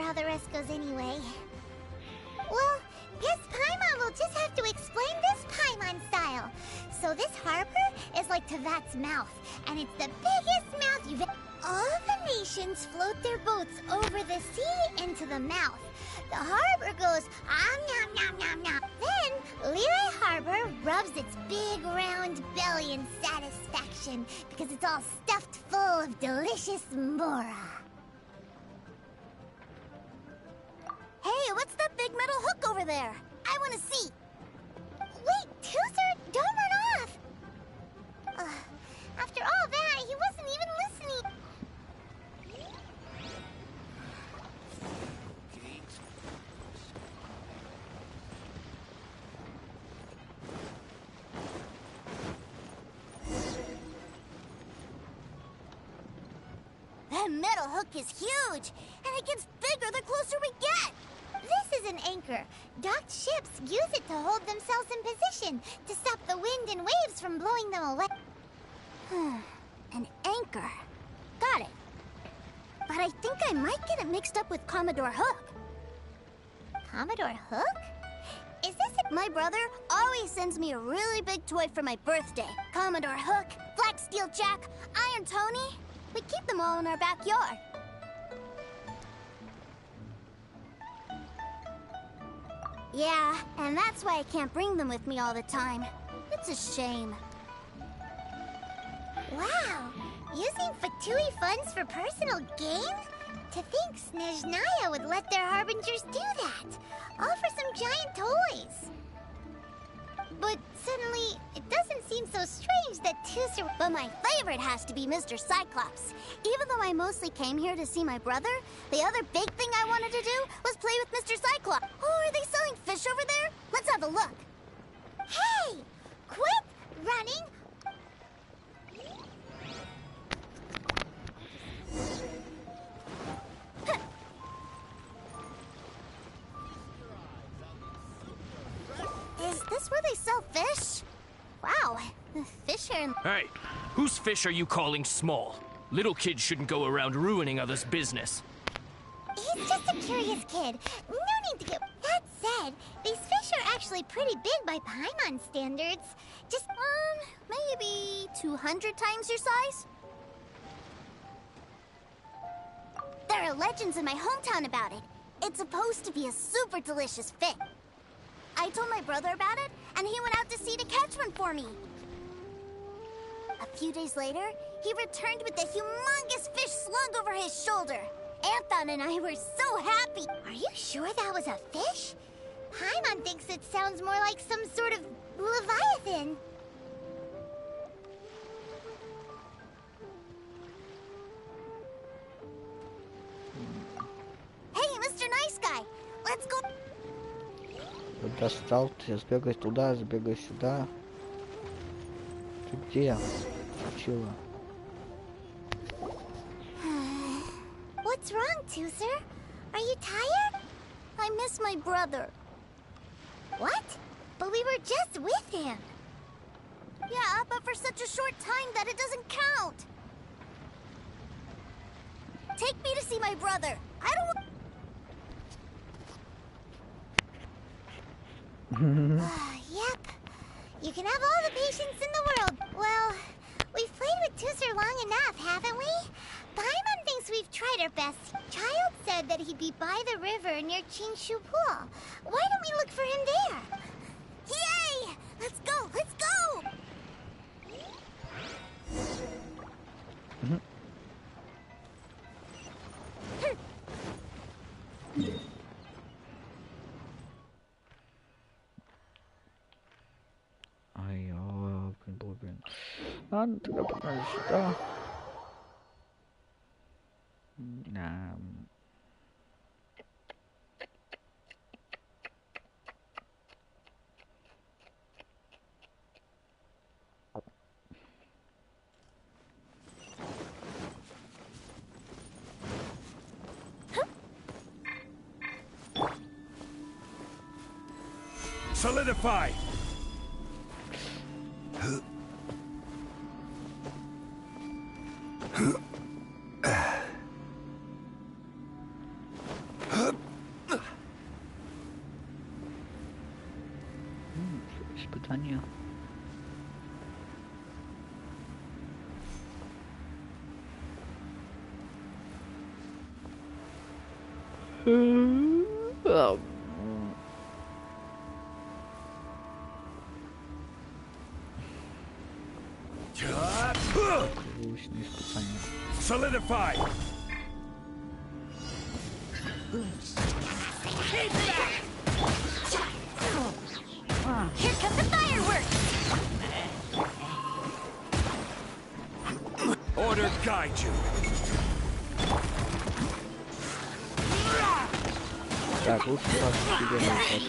S2: how the rest goes anyway. Well, guess Paimon will just have to explain this Paimon style. So this harbor is like Tevat's mouth, and it's the biggest mouth you've ever... All the nations float their boats over the sea into the mouth. The harbor goes nom nom nom nom. Then Lire Harbor rubs its big round belly in satisfaction because it's all stuffed full of delicious mora.
S9: Hey, what's that big metal hook over there? I want to see.
S2: Wait, Tooser, don't run off! After all that, he wasn't even listening.
S9: That metal hook is huge, and it gets bigger the closer we get.
S2: This is an anchor. Docked ships use it to hold themselves in position, to stop the wind and waves from blowing them away.
S9: An anchor. Got it. But I think I might get it mixed up with Commodore Hook.
S2: Commodore Hook? Is this a...
S9: My brother always sends me a really big toy for my birthday. Commodore Hook, Black Steel Jack, Iron Tony. We keep them all in our backyard. Yeah, and that's why I can't bring them with me all the time. It's a shame.
S2: Wow! Using Fatui funds for personal gain? To think Snezhnaya would let their harbingers do that! All for some giant toys! But suddenly, it doesn't seem so strange that Tooser...
S9: But my favorite has to be Mr. Cyclops. Even though I mostly came here to see my brother, the other big thing I wanted to do was play with Mr. Cyclops. Oh, are they selling fish over there? Let's have a look.
S2: Hey! Quit running!
S9: Is this where they sell fish? Wow, the fish are...
S11: Hey, whose fish are you calling small? Little kids shouldn't go around ruining others' business.
S2: He's just a curious kid. No need to get... That said, these fish are actually pretty big by Paimon standards. Just,
S9: maybe 200 times your size? There are legends in my hometown about it. It's supposed to be a super delicious fish. I told my brother about it, and he went out to sea to catch one for me. A few days later, he returned with a humongous fish slung over his shoulder. Anthon and I were so happy.
S2: Are you sure that was a fish? Paimon thinks it sounds more like some sort of leviathan.
S9: Hey, Mr. Nice Guy, let's go.
S1: Достал, ты сбегай туда, сбегай сюда. Ты где? Чего?
S2: What's wrong, Tooser? Are you tired?
S9: I miss my brother.
S2: What? But we were just with him.
S9: Yeah, but for such a short time that it doesn't count. Take me to see my brother. I don't want...
S2: Yep. You can have all the patience in the world. Well, we've played with Tooser long enough, haven't we? Paimon thinks we've tried our best. Child said that he'd be by the river near Chingshu Pool. Why don't we look for him there?
S9: Yay! Let's go! Let's go!
S1: Ай, блин. Ладно, тогда погнали сюда.
S10: Solidify!
S1: испытание. Научное испытание.
S12: Solidify!
S9: Here come the fireworks!
S12: Order guide you.
S1: Так, лучше сразу себе наход.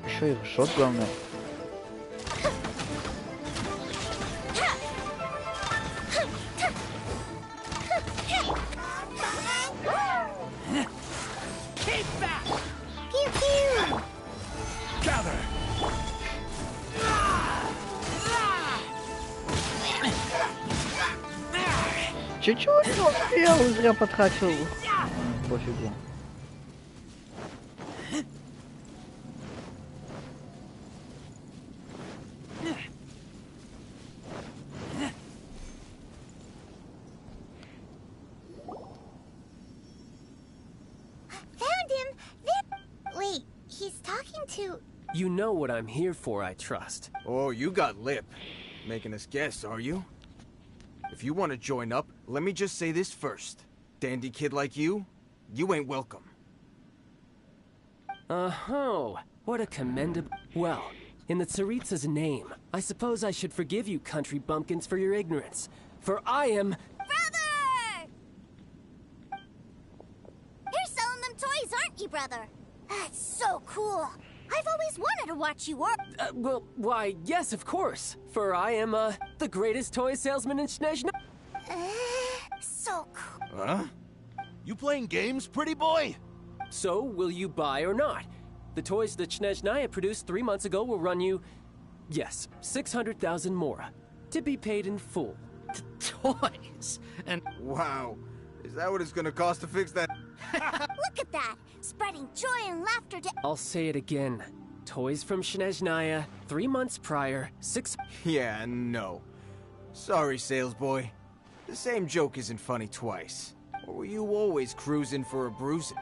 S1: Еще и шот главное. Чуть-чуть не успел, зря потратил. Пофигу.
S2: Found him! There! Wait, he's talking to...
S8: You know what I'm here for, I trust.
S7: Oh, you got lip. Making us guess, are you? If you want to join up, let me just say this first. Dandy kid like you ain't welcome.
S8: Oh, what a commendable... Well, in the Tsaritsa's name, I suppose I should forgive you country bumpkins for your ignorance. For I am...
S9: Brother! You're selling them toys, aren't you, brother? That's so cool. I've always wanted to watch you work.
S8: Well, why, yes, of course. For I am, the greatest toy salesman in Snezhna...
S9: So cool.
S12: Huh? You playing games, pretty boy?
S8: So, will you buy or not? The toys that Snezhnaya produced 3 months ago will run you... Yes, 600,000 mora. To be paid in full.
S5: Toys? And
S7: Wow. Is that what it's gonna cost to fix that?
S9: Look at that! Spreading joy and laughter to...
S8: I'll say it again. Toys from Snezhnaya, 3 months prior, 6...
S7: Yeah, no. Sorry, sales boy. The same joke isn't funny twice. Or were you always cruising for a bruising?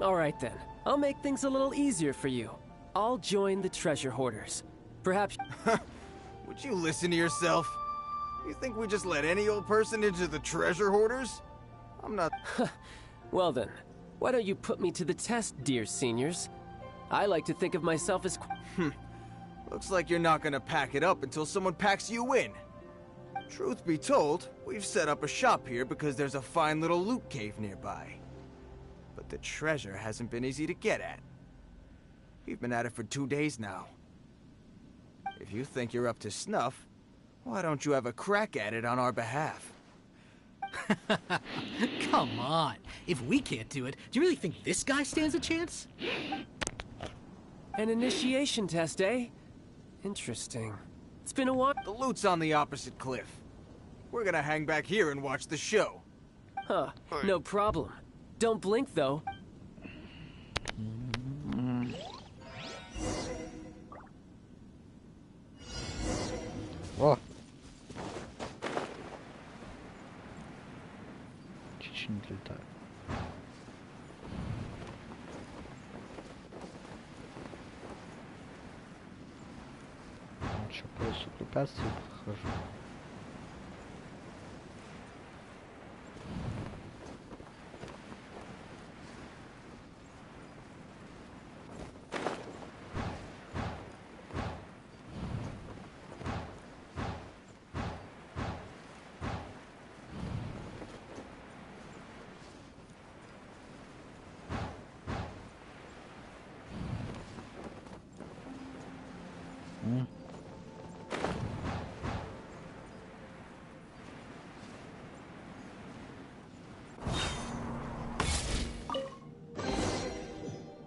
S8: Alright then. I'll make things a little easier for you. I'll join the treasure hoarders. Perhaps...
S7: Would you listen to yourself? You think we just let any old person into the treasure hoarders? I'm not...
S8: Well then, why don't you put me to the test, dear seniors? I like to think of myself as...
S7: Looks like you're not gonna pack it up until someone packs you in. Truth be told, we've set up a shop here because there's a fine little loot cave nearby. But the treasure hasn't been easy to get at. We've been at it for 2 days now. If you think you're up to snuff, why don't you have a crack at it on our behalf?
S5: come on. If we can't do it, do you really think this guy stands a chance?
S8: An initiation test, eh? Interesting. It's been a while.
S7: The loot's on the opposite cliff. We're gonna hang back here and watch the show.
S8: Huh, no problem. Don't blink, though.
S1: О! Чуть-чуть не летаю. Что, просто препятствий прохожу.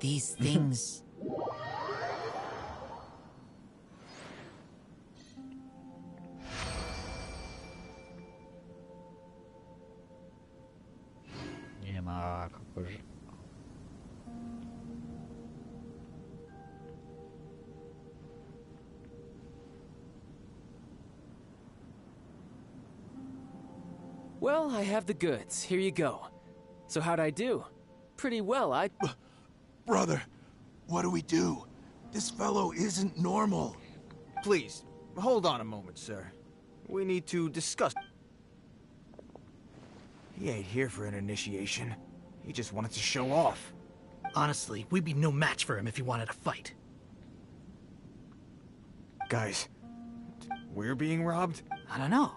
S5: These things...
S8: Well, I have the goods. Here you go. So how'd I do? Pretty well,
S12: Brother, what do we do? This fellow isn't normal.
S7: Please, hold on a moment, sir. We need to discuss. He ain't here for an initiation. He just wanted to show off.
S5: Honestly, we'd be no match for him if he wanted to fight.
S7: Guys, we're being robbed?
S5: I don't know.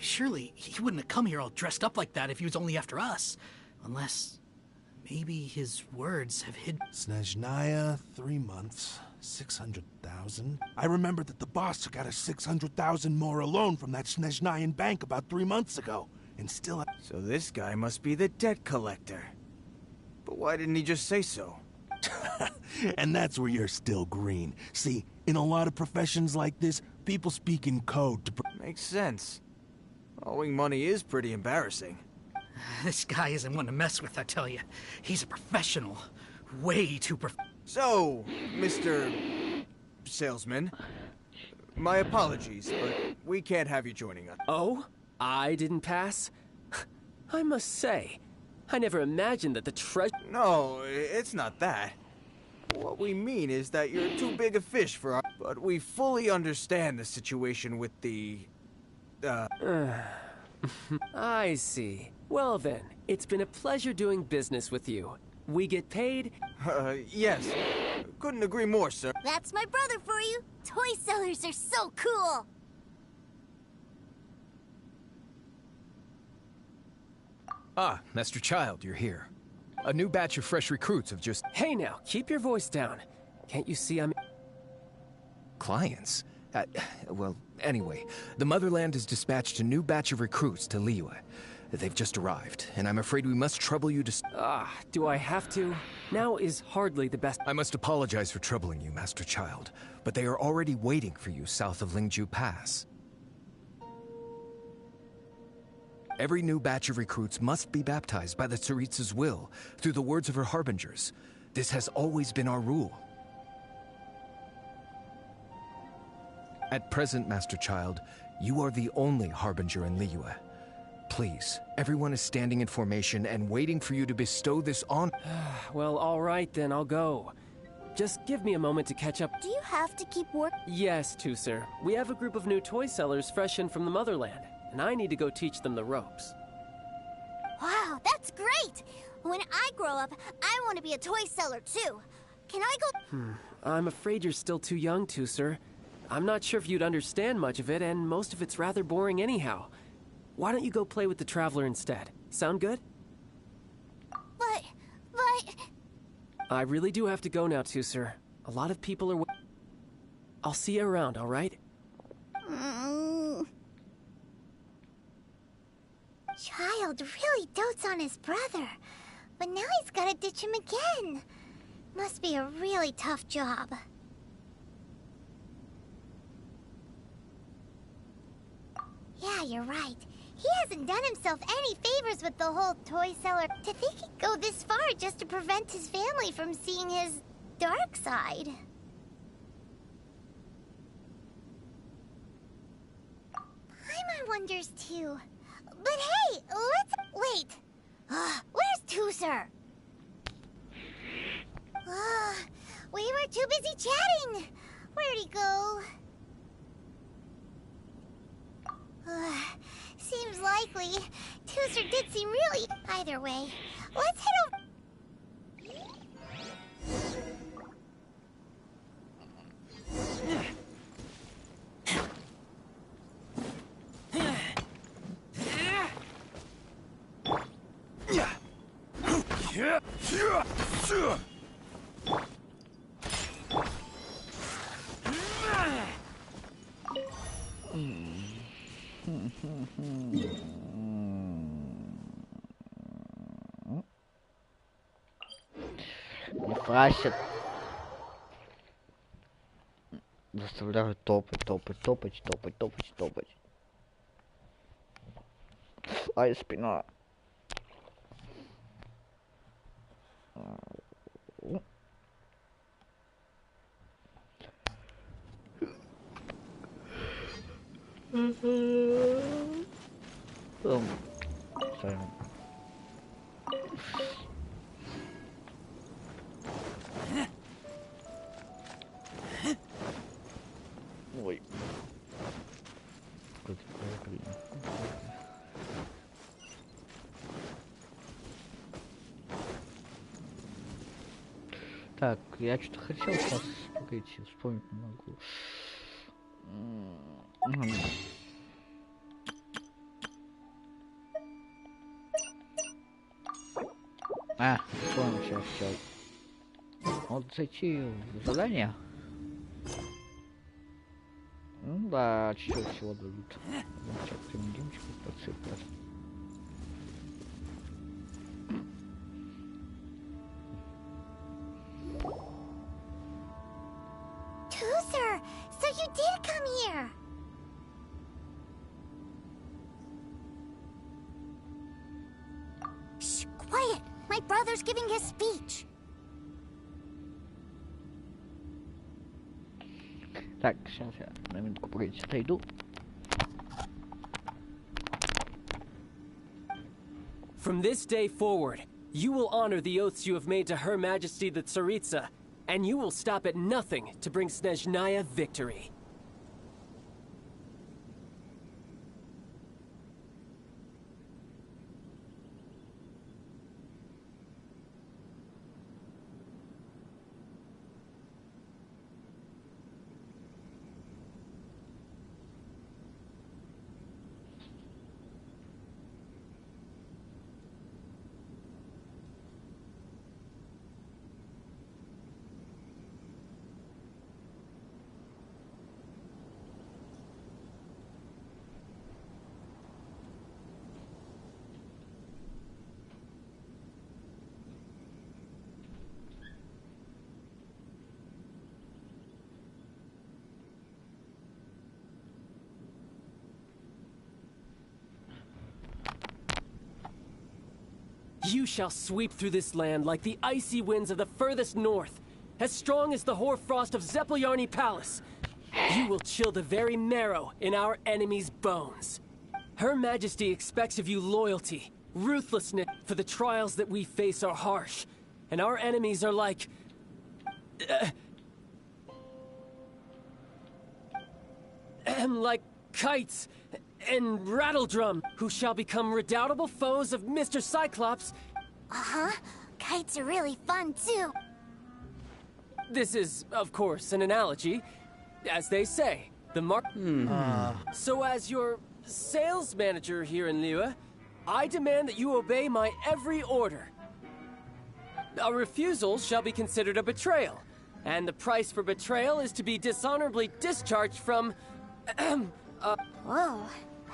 S5: Surely, he wouldn't have come here all dressed up like that if he was only after us. Unless, maybe his words have hidden...
S12: Snezhnaya, 3 months, 600,000. I remember that the boss took out a 600,000 more alone from that Snezhnayan bank about 3 months ago. And still...
S7: So this guy must be the debt collector. But why didn't he just say so?
S12: And that's where you're still green. See, in a lot of professions like this, people speak in code to...
S7: Makes sense. Owing money is pretty embarrassing.
S5: This guy isn't one to mess with, I tell you. He's a professional. Way too
S7: So, Mr. Salesman, my apologies, but we can't have you joining us.
S8: Oh? I didn't pass? I must say, I never imagined that the treasure...
S7: No, it's not that. What we mean is that you're too big a fish for our... But we fully understand the situation with the...
S8: I see. Well then, it's been a pleasure doing business with you. We get paid?
S7: Yes. Couldn't agree more, sir.
S9: That's my brother for you. Toy sellers are so cool.
S13: Ah, Master Child, you're here. A new batch of fresh recruits have just...
S8: Hey now, keep your voice down. Can't you see I'm...
S13: Clients? Well, anyway, the Motherland has dispatched a new batch of recruits to Liyue. They've just arrived, and I'm afraid we must trouble you to...
S8: do I have to? Now is hardly the best...
S13: I must apologize for troubling you, Master Child, but they are already waiting for you south of Lingju Pass. Every new batch of recruits must be baptized by the Tsaritsa's will, through the words of her harbingers. This has always been our rule. At present, Master Child, you are the only harbinger in Liyue. Please, everyone is standing in formation and waiting for you to bestow this on...
S8: Well, all right then, I'll go. Just give me a moment to catch up.
S9: Do you have to keep work?
S8: Yes, sir. We have a group of new toy sellers fresh in from the Motherland, and I need to go teach them the ropes.
S9: Wow, that's great! When I grow up, I want to be a toy seller too. Can I go?
S8: I'm afraid you're still too young, sir. I'm not sure if you'd understand much of it, and most of it's rather boring anyhow. Why don't you go play with the Traveler instead? Sound good?
S9: But...
S8: I really do have to go now, sir. A lot of people are... I'll see you around, all right?
S2: Child really dotes on his brother, but now he's gotta ditch him again. Must be a really tough job. Yeah, you're right. He hasn't done himself any favors with the whole toy seller. To think he'd go this far just to prevent his family from seeing his dark side. Paimon wonders too. But hey, wait. Where's Tooser? We were too busy chatting. Where'd he go? Seems likely. Tooser did seem really... Either way, let's head over...
S1: Не фасит. Заставляю топать. Ай, спина. оставим. Ой. Так, я что-то хотел сейчас, погодите, вспомнить не могу. Вспомнил сейчас. Вот зайти в задание. Ну да, чуть-чуть всего дадут. Сейчас демчику подсыпать.
S2: Tooser, so you did come here. Shh, quiet. My brother's giving his speech.
S1: Так, сейчас я на минутку погодите, отойду.
S8: From this day forward, you will honor the oaths you have made to Her Majesty the Tsaritsa, and you will stop at nothing to bring Snezhnaya victory. You shall sweep through this land like the icy winds of the furthest north, as strong as the hoarfrost of Zeppeljärni Palace. You will chill the very marrow in our enemies' bones. Her Majesty expects of you loyalty, ruthlessness, for the trials that we face are harsh, and our enemies are like... like kites and rattledrum, who shall become redoubtable foes of Mr. Cyclops.
S2: Uh-huh. Kites are really fun, too.
S8: This is, of course, an analogy. As they say, the mark... So as your sales manager here in Liyue, I demand that you obey my every order. A refusal shall be considered a betrayal, and the price for betrayal is to be dishonorably discharged from...
S2: Whoa,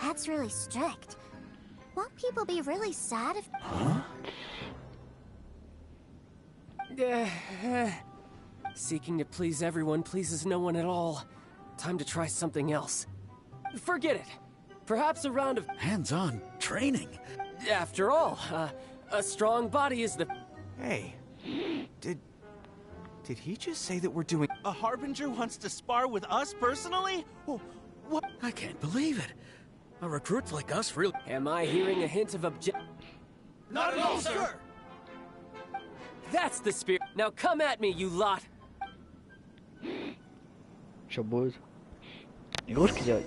S2: that's really strict. Won't people be really sad if...
S8: Seeking to please everyone pleases no one at all. Time to try something else. Forget it. Perhaps a round of...
S5: Hands-on training.
S8: After all, a strong body is the...
S7: Hey, did he just say that we're doing...
S14: A Harbinger wants to spar with us personally? What?
S5: I can't believe it. A recruit like us really...
S8: Am I hearing a hint of
S14: Not at all, sir!
S8: That's the spirit. Now come at me, you lot!
S1: Что будет? Игрушки делать?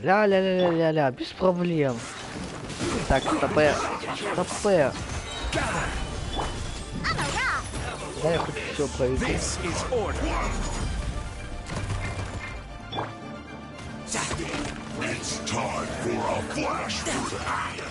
S1: Ля-ля-ля-ля-ля-ля, без проблем. Так, стопэ. Стопэ. Да, я хочу все проведу.
S15: It's time for a flash attack.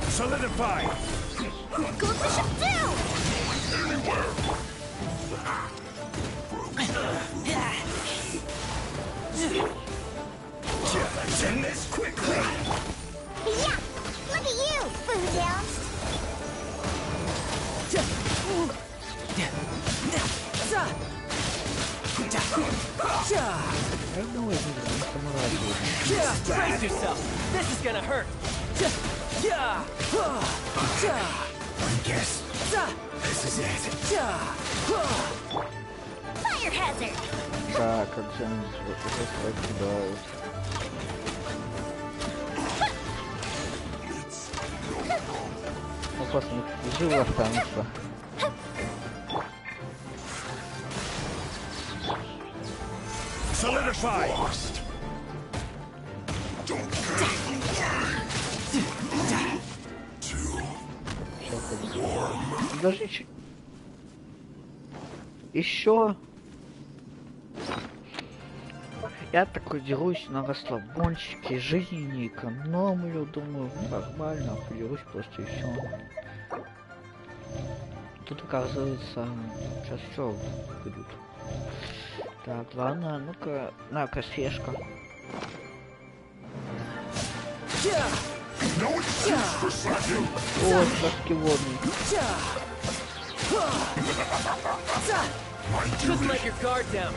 S12: Solidify!
S2: Go Bishop down!
S15: Send this quickly!
S2: Yeah! Look at you, food!
S8: Brace yourself. This is gonna hurt.
S15: I guess this is it.
S9: Fire hazard!
S1: Да, как же они кидают. Ну, просто живо останется.
S15: Solidify.
S1: Даже еще я такой дерусь на расслабончике, жизни не экономлю, думаю, нормально, подерусь просто и все. Тут оказывается, сейчас что идут. Так, ладно, ну-ка, на-ка, свежка. О, флажки водные.
S8: Couldn't let your guard down.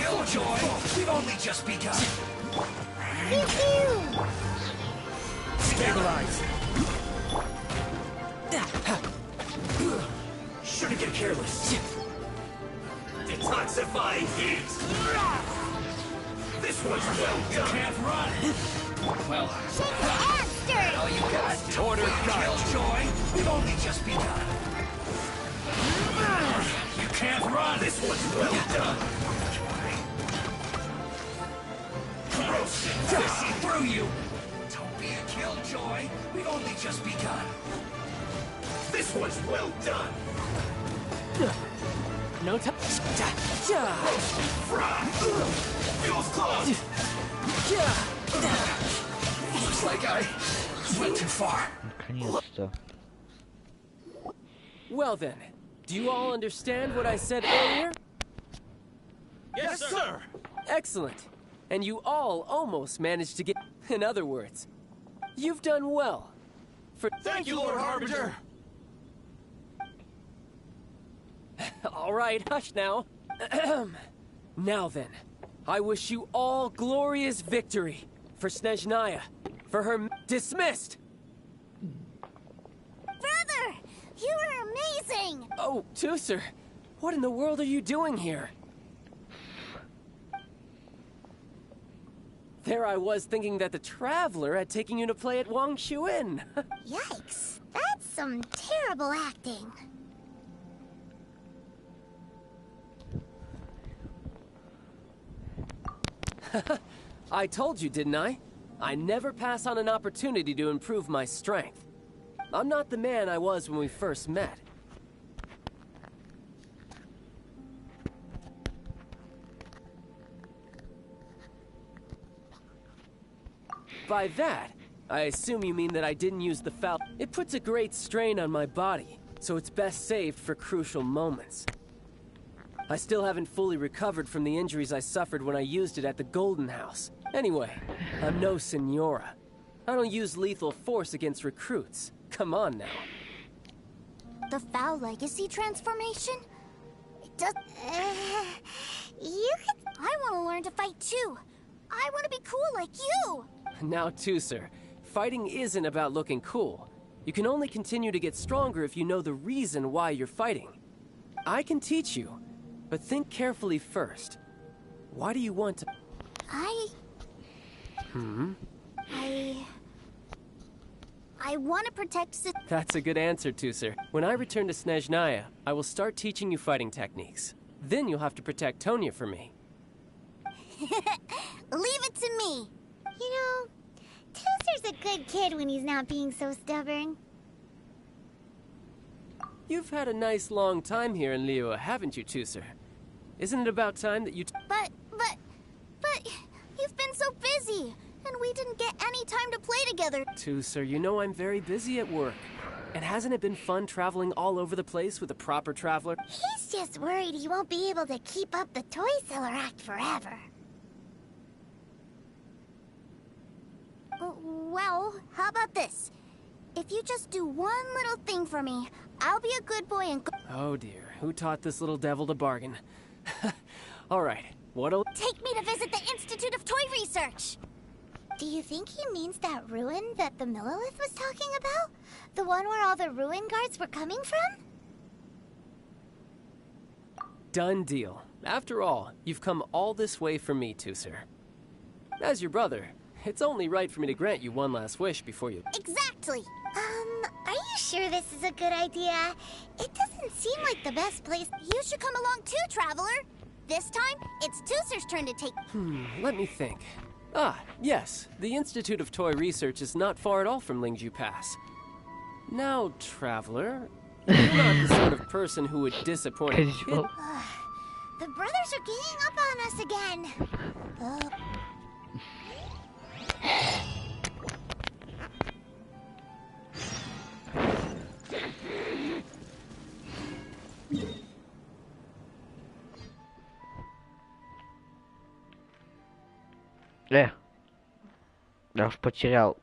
S15: Killjoy, we've only just begun. Stabilize. Shouldn't get careless. Detoxify heat. This one's well done. Can't run. Well, all you got. Order Killjoy. We've only just begun. You can't run. This one's well done. Roasting fissy through you. Don't be a Killjoy. We've only just begun. This one's well done.
S8: No time.
S15: Fry. Feels close. Looks like I went too far.
S1: Наконец-то.
S8: Well then, do you all understand what I said earlier?
S14: Yes, sir.
S8: Excellent. And you all almost managed to get... In other words, you've done well.
S14: Thank you, Lord Harbinger.
S8: All right, hush now. Now then, I wish you all glorious victory for Snezhnaya, for her dismissed.
S9: Brother, you are amazing.
S8: Oh, Tooser, what in the world are you doing here? There I was thinking that the Traveler had taken you to play at Wang Xuan.
S9: Yikes, that's some terrible acting.
S8: I told you, didn't I? I never pass on an opportunity to improve my strength. I'm not the man I was when we first met. By that, I assume you mean that I didn't use the foul. It puts a great strain on my body, so it's best saved for crucial moments. I still haven't fully recovered from the injuries I suffered when I used it at the Golden House. Anyway, I'm no Senora. I don't use lethal force against recruits. Come on now.
S9: The Foul Legacy transformation? It does... you could... I want to learn to fight too. I want to be cool like you.
S8: Now, Tooser, fighting isn't about looking cool. You can only continue to get stronger if you know the reason why you're fighting. I can teach you, but think carefully first. Why do you want to...
S9: I want to protect
S8: That's a good answer, Tooser. When I return to Snezhnaya, I will start teaching you fighting techniques. Then you'll have to protect Tonya for me.
S9: Leave it to me.
S2: You know, Tooser's a good kid when he's not being so stubborn.
S8: You've had a nice long time here in Liyue, haven't you, Tooser? Isn't it about time that you...
S9: But you've been so busy, and we didn't get any time to play together.
S8: Tooser, you know I'm very busy at work. And hasn't it been fun traveling all over the place with a proper traveler?
S2: He's just worried he won't be able to keep up the toy seller act forever.
S9: Well, how about this? If you just do one little thing for me, I'll be a good boy and go—
S8: Oh dear, who taught this little devil to bargain? Alright, what'll—
S9: Take me to visit the Institute of Toy Research! Do you think he means that ruin that the Millilith was talking about? The one where all the ruin guards were coming from?
S8: Done deal. After all, you've come all this way for me, Tusser. As your brother, it's only right for me to grant you one last wish before you—
S9: Exactly! Are you sure this is a good idea? It doesn't seem like the best place. You should come along too, Traveler! This time, it's Tusser's turn to take—
S8: let me think. Ah, yes, the Institute of Toy Research is not far at all from Lingju Pass. Now, Traveler, you're not the sort of person who would disappoint a kid.
S9: The brothers are ganging up on us again.
S1: Я уж потерял.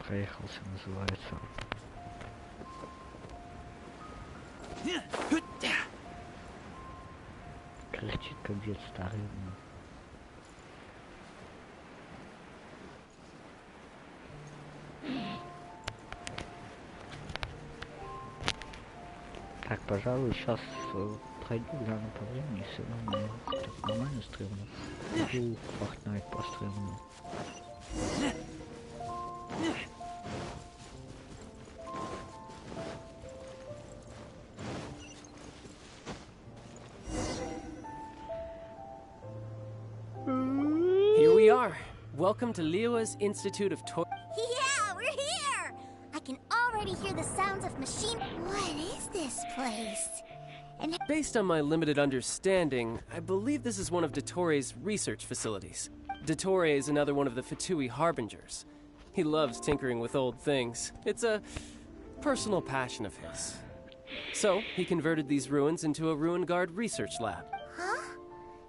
S1: Проехался, называется. Кричит, как дед старый. Так, пожалуй, сейчас пройду, гляну по времени, все равно так нормально стримно. Иду Fortnite по стриму.
S8: Here we are. Welcome to Liyue's Institute of Toy—
S9: Yeah, we're here! I can already hear the sounds of machine— What is this place? And
S8: Based on my limited understanding, I believe this is one of Dottoro's research facilities. Dottore is another one of the Fatui Harbingers. He loves tinkering with old things. It's a personal passion of his. So, he converted these ruins into a Ruin Guard research lab.
S9: Huh?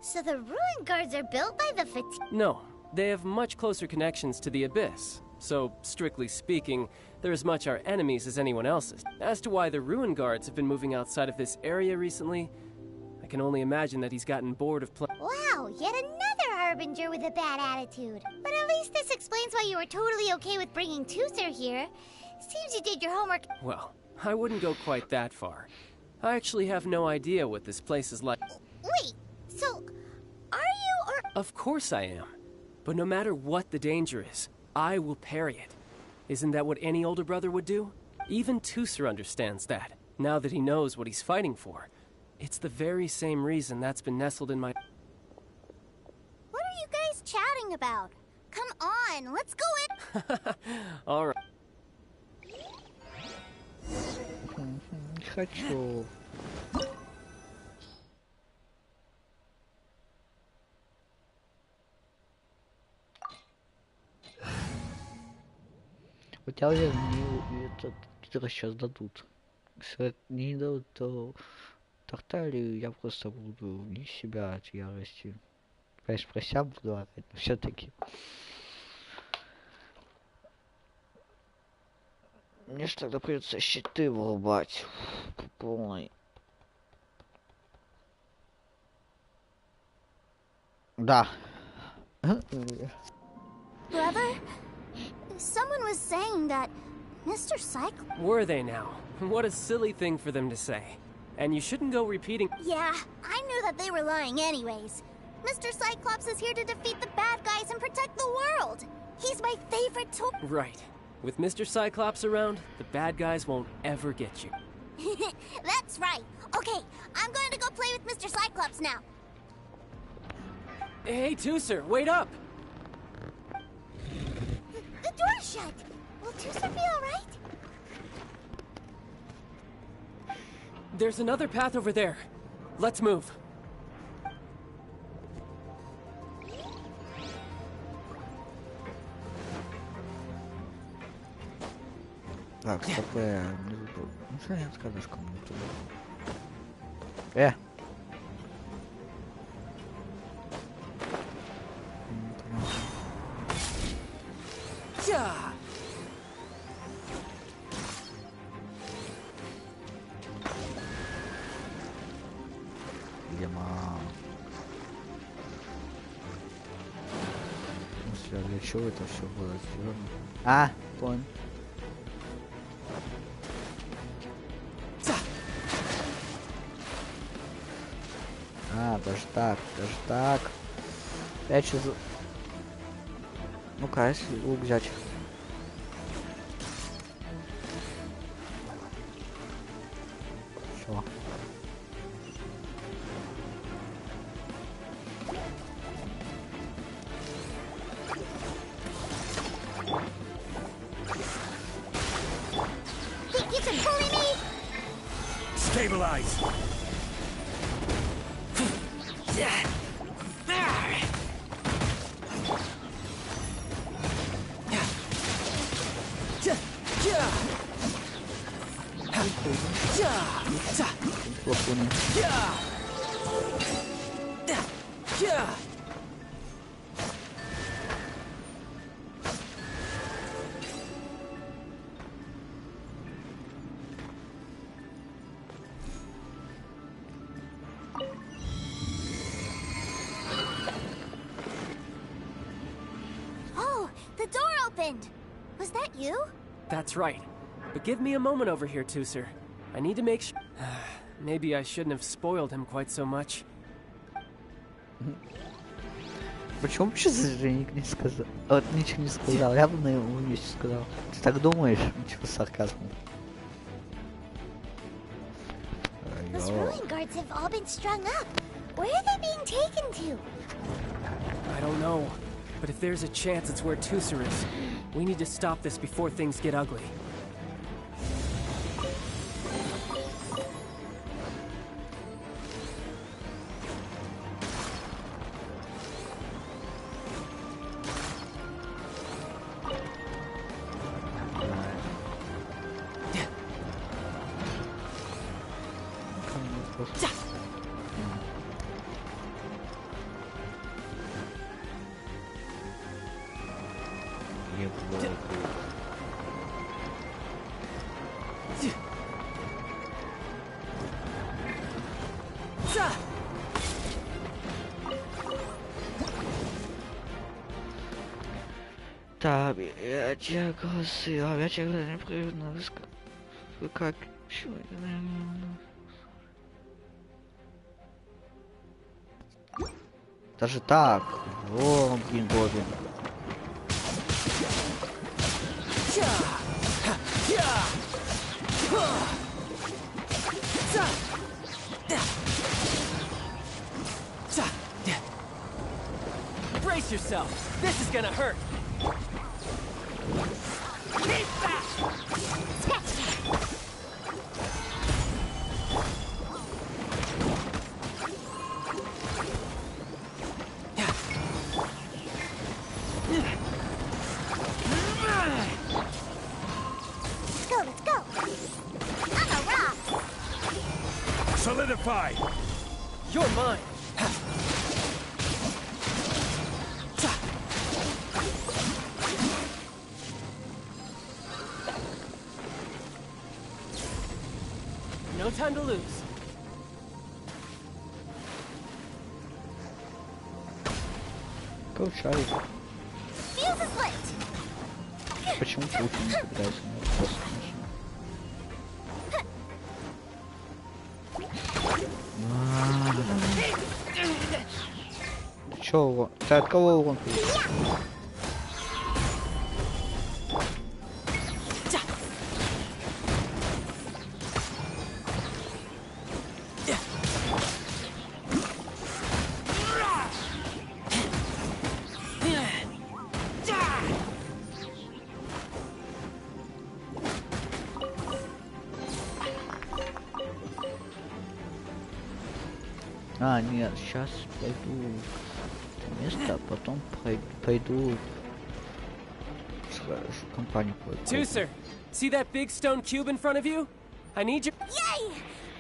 S9: So the ruin guards are built by the
S8: No, they have much closer connections to the Abyss. So, strictly speaking, they're as much our enemies as anyone else's. As to why the Ruin Guards have been moving outside of this area recently, I can only imagine that he's gotten bored of
S9: Wow, yet another Harbinger with a bad attitude. But at least this explains why you were totally okay with bringing Tusser here. Seems you did your homework.
S8: Well, I wouldn't go quite that far. I actually have no idea what this place is like.
S9: Wait, so are you or—
S8: Of course I am. But no matter what the danger is, I will parry it. Isn't that what any older brother would do? Even Tusser understands that, now that he knows what he's fighting for. It's the very same reason that's been nestled in my—
S9: What are you guys chatting about? Come on, let's go in.
S8: All right.
S1: Хочу. Вот я уверен, мне этот титр сейчас дадут. Если не дадут, то Тарталию я просто буду вне себя от ярости. Конечно, про себя буду орать, но все-таки. Мне же тогда придется щиты вырубать по полной. Да.
S9: Brother, someone was saying that Mr.
S8: Were they now? What a silly thing for them to say. And you shouldn't go repeating—
S9: Yeah, I knew that they were lying anyways. Mr. Cyclops is here to defeat the bad guys and protect the world. He's my favorite toy—
S8: Right. With Mr. Cyclops around, the bad guys won't ever get you.
S9: That's right. Okay, I'm going to go play with Mr. Cyclops now.
S8: Hey, Tusser, wait up!
S9: The door's shut. Will Tusser be alright?
S8: There's another path over there. Let's move.
S1: Так, стоп, не выбрал. Ну что нет, скажешь кому-то. Для чего это все было сделано? А, понял. А, даже так, даже так. Я что за... Ну-ка, если лук взять. Все.
S15: Stabilize!
S9: Oh, the door opened! Was that you?
S8: That's right. But give me a moment over here, Tooser. I need to make sure... Maybe I shouldn't have spoiled him quite so much.
S1: Почему вообще Женик не сказал? Вот ничего не сказал, я бы на его месте сказал. Ты так думаешь? Ничего сарказма.
S2: Those ruin guards have all been strung up. Where are they being taken to?
S8: I don't know. But if there's a chance it's where Tooser is, we need to stop this before things get ugly.
S1: Так, я тебя голосую, я тебя непрерывно вы как? Чё? Даже так. О, блин, Бобби.
S8: Brace yourself. This is gonna hurt. Keep back.
S2: Let's go. I'm a rock.
S15: Solidify!
S8: You're mine. No time to lose.
S1: Go try.
S2: Fuse is lit.
S1: Почему Путин не собирается на это просто машина? Чё, ты от кого урон получил? А, нет, сейчас пойду в это место, а потом пойду компанию.
S8: Tooser, see that big stone cube in front of you? I need you.
S9: Yay!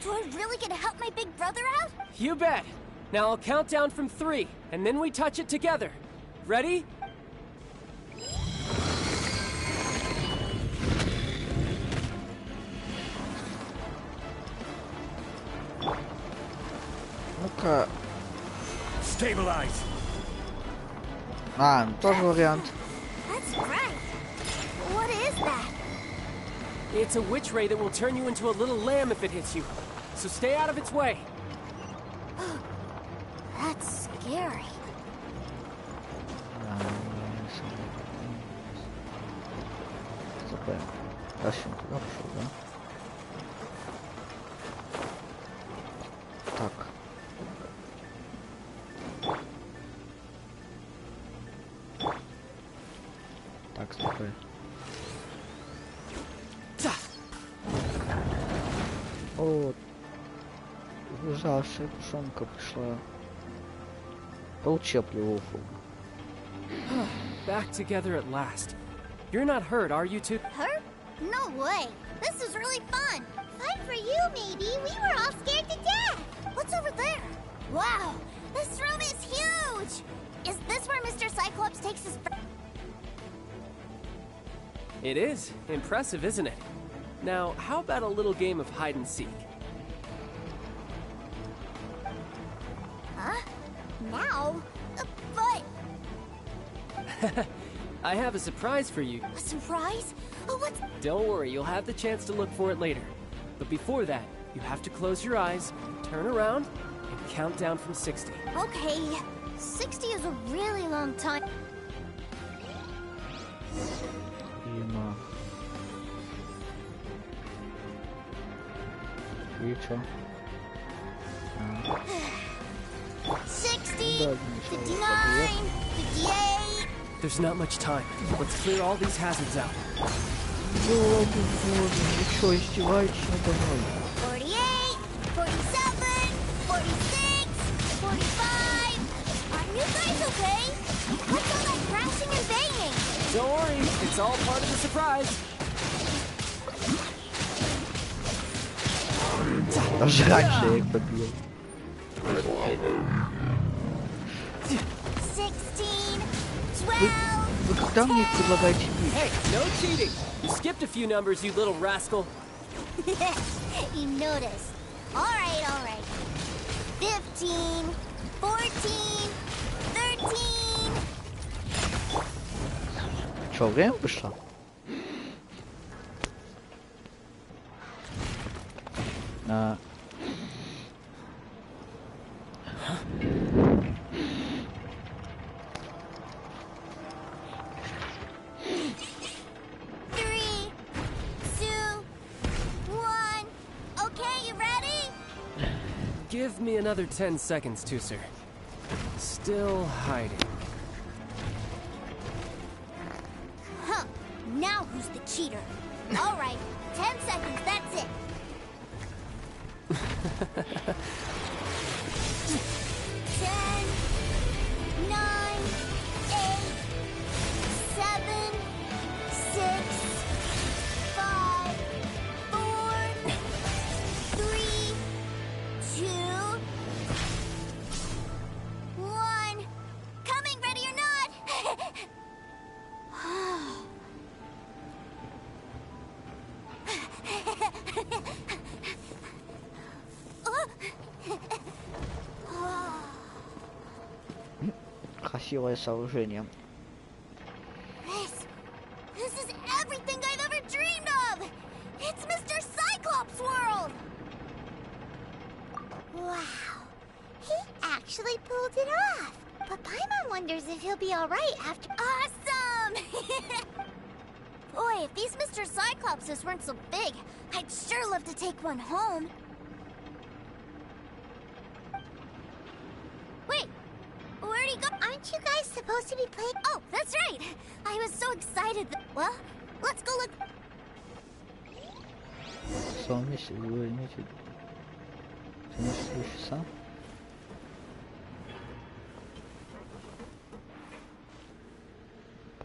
S9: Do I really get to help my big brother out?
S8: You bet. Now I'll count down from 3, and then we touch it together. Ready?
S1: Ну-ка.
S15: Stabilize.
S1: А, тоже вариант.
S9: That's right. What is that?
S8: It's a witch ray that will turn you into a little lamb if it hits you. So stay out of its way.
S9: That's scary.
S1: Дальше туда пошел, да? Так. Так, стопай. О, ужасная тушенка пришла. Получи оплеуху.
S8: Back together at last. You're not hurt, are you two?
S9: Hurt? No way. This is really fun.
S2: Fun for you, maybe. We were all scared to death.
S9: What's over there? Wow, this room is huge. Is this where Mr. Cyclops takes his...
S8: It is. Impressive, isn't it? Now, how about a little game of hide and seek?
S9: Huh? Now? But...
S8: I have a surprise for you.
S9: A surprise? Oh, what's...
S8: Don't worry, you'll have the chance to look for it later. But before that, you have to close your eyes, turn around, and count down from 60.
S9: Okay, 60 is a really long time.
S1: Има. И чё?
S9: 60, 59, 58...
S8: There's not much time. Let's clear all these hazards out.
S1: Боже, вы чё, издеваетесь надо мной?
S9: 48, 47, 46, 45... Are you guys okay? What's all that crashing and banging?
S8: Don't worry, it's all part of the surprise.
S1: Даже раньше я их побил.
S9: 16, 12...
S1: Вы когда мне их предлагаете бить?
S8: Hey, no cheating! You skipped a few numbers, you little rascal.
S9: You noticed. All right. 15, 14, 13...
S1: Чё, время вышло?
S8: Give me another 10 seconds, Tooser. Still hiding.
S9: Huh. Now who's the cheater? All right, 10 seconds, that's it. 10, 9, 8, 7, 6, 5, 4, 3, 2, 1. Coming, ready or not.
S1: Красивое сооружение.
S9: This is everything I've ever dreamed of! It's Mr. Cyclops' world!
S2: Wow. He actually pulled it off. But Paimon wonders if he'll be alright after...
S9: Awesome! Boy, if these Mr. Cyclopses weren't so big, I'd sure love to take one home. Wait, where'd he go?
S2: Aren't you guys supposed to be playing...
S9: Oh, that's right! I was so excited that... Well, let's go look...
S1: Солнце, вы имеете... часа?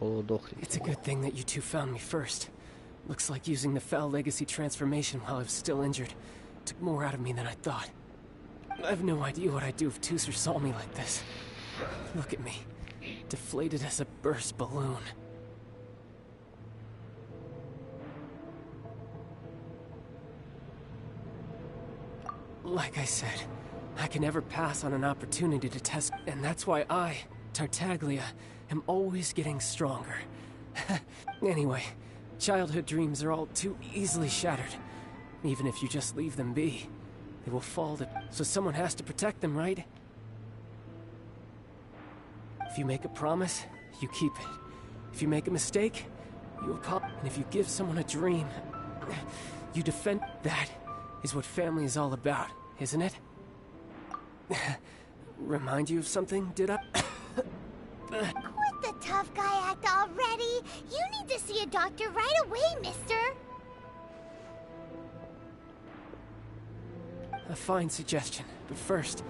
S1: полудохли.
S8: It's a good thing that you two found me first. Looks like using the foul legacy transformation while I was still injured took more out of me than I thought. I have no idea what I'd do if Tooser saw me like this. Look at me, deflated as a burst balloon. Like I said, I can never pass on an opportunity to test, and that's why I, Tartaglia, am always getting stronger. Anyway, childhood dreams are all too easily shattered. Even if you just leave them be, they will fall to... So someone has to protect them, right? If you make a promise, you keep it. If you make a mistake, you apologize. And if you give someone a dream, you defend... That is what family is all about, isn't it? Remind you of something, did I?
S2: Quit the tough guy act already! You need to see a doctor right away, mister!
S8: A fine suggestion, but first,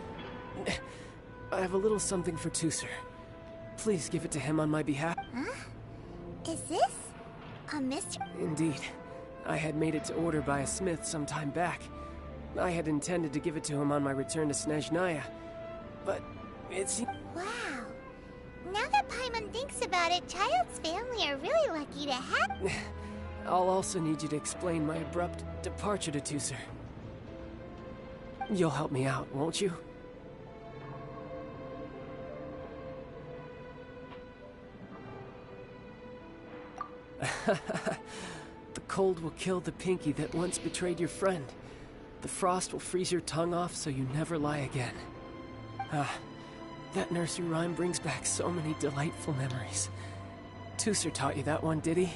S8: I have a little something for Tooser. Please give it to him on my behalf.
S2: Huh? Is this a mystery?
S8: Indeed. I had made it to order by a smith some time back. I had intended to give it to him on my return to Snezhnaya, but it seemed...
S2: Wow. Now that Paimon thinks about it, Child's family are really lucky to have...
S8: I'll also need you to explain my abrupt departure to Tooser. You'll help me out, won't you? The cold will kill the pinky that once betrayed your friend. The frost will freeze your tongue off so you never lie again. Ah, that nursery rhyme brings back so many delightful memories. Tooser taught you that one, did he?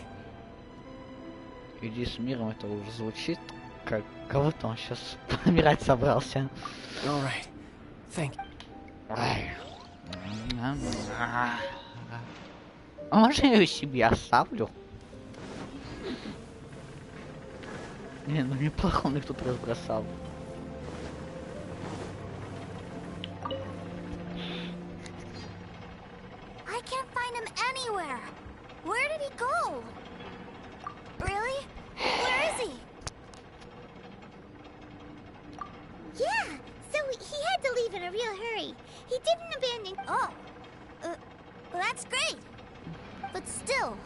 S1: Иди с миром, это уже звучит, как кого-то он сейчас помирать собрался.
S8: All right. Thank you.
S1: А можно я ее себе оставлю? Не, ну неплохо, он их тут разбросал.
S9: I can't find him anywhere. Where did he go? Really? Where is he?
S2: Yeah, so he had to leave in a real hurry. He didn't abandon...
S9: Oh. That's great. But still,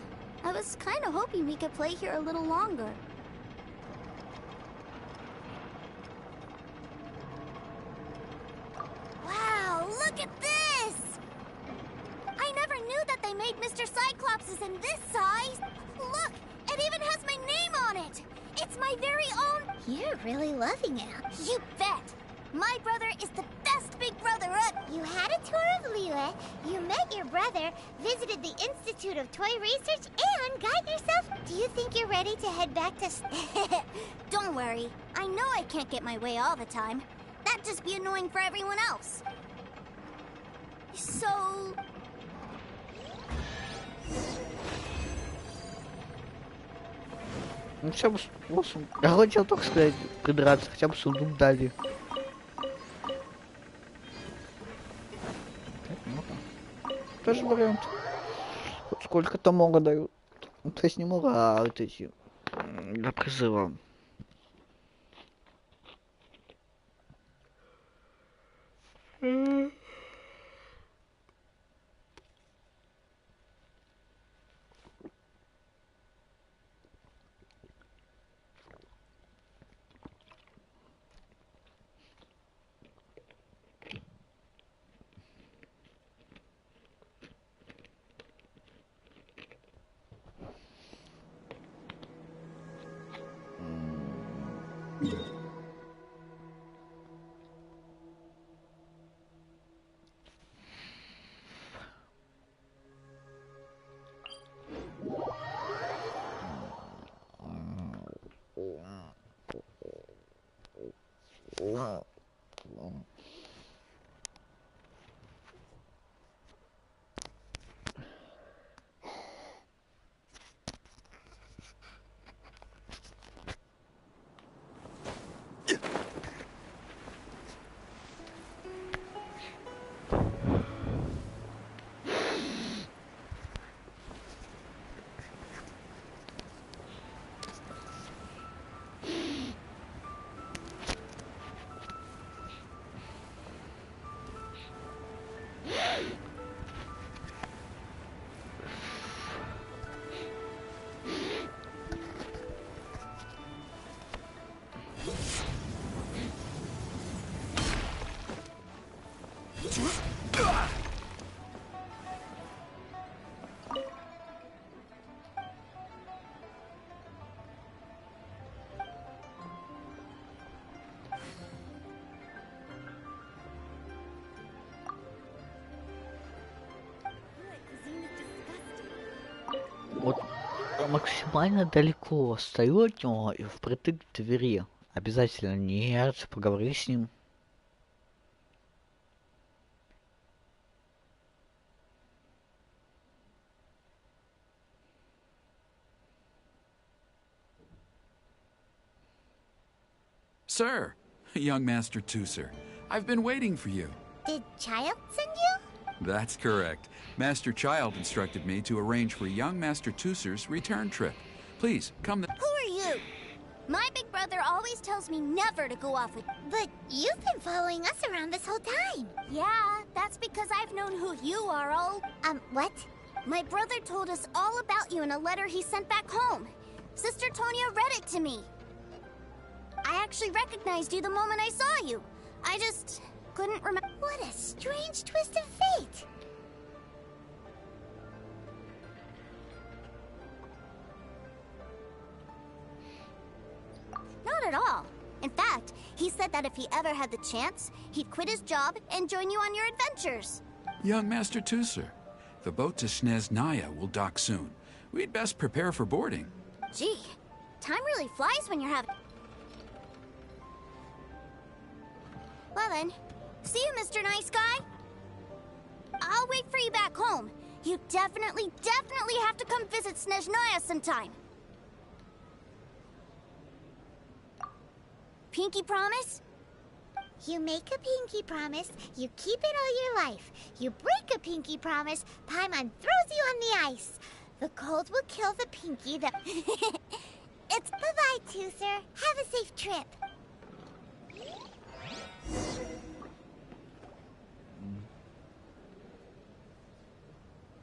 S9: I was kind of hoping we could play here a little longer. Wow, look at this! I never knew that they made Mr. Cyclopses in this size. Look, it even has my name on it. It's my very own...
S2: You're really loving it.
S9: You bet. My brother is the best big brother
S2: You had a tour of Liyue, you met your brother, visited the Institute of Toy Research, and got yourself... Do you think you're ready to head back to...
S9: Don't worry. I know I can't get my way all the time. That'd just be annoying for everyone else. So...
S1: Ну хотя бы, я хотел только сказать, придраться, хотя бы сундук дали. Тоже вариант. Сколько-то много дают. Ну, то есть не много, а вот эти для призыва. максимально далеко стою от него и впритык к двери. Обязательно нет, поговори с ним.
S16: Sir, young Master Tooser, I've been waiting for you.
S2: Did Child send you?
S16: That's correct. Master Child instructed me to arrange for young Master Tooser's return trip. Please, come.
S9: Who are you? My big brother always tells me never to go off with...
S2: But you've been following us around this whole time.
S9: Yeah, that's because I've known who you are all...
S2: What?
S9: My brother told us all about you in a letter he sent back home. Sister Tonya read it to me. I actually recognized you the moment I saw you. I just couldn't remember...
S2: What a strange twist of fate.
S9: Not at all. In fact, he said that if he ever had the chance, he'd quit his job and join you on your adventures.
S16: Young Master Tooser, the boat to Sneznaya will dock soon. We'd best prepare for boarding.
S9: Gee, time really flies when you're having... Well then, see you, Mr. Nice Guy. I'll wait for you back home. You definitely have to come visit Sneznaya sometime. Pinky promise?
S2: You make a pinky promise, you keep it all your life. You break a pinky promise, Paimon throws you on the ice. The cold will kill the pinky, It's bye-bye, Tooser. Have a safe trip.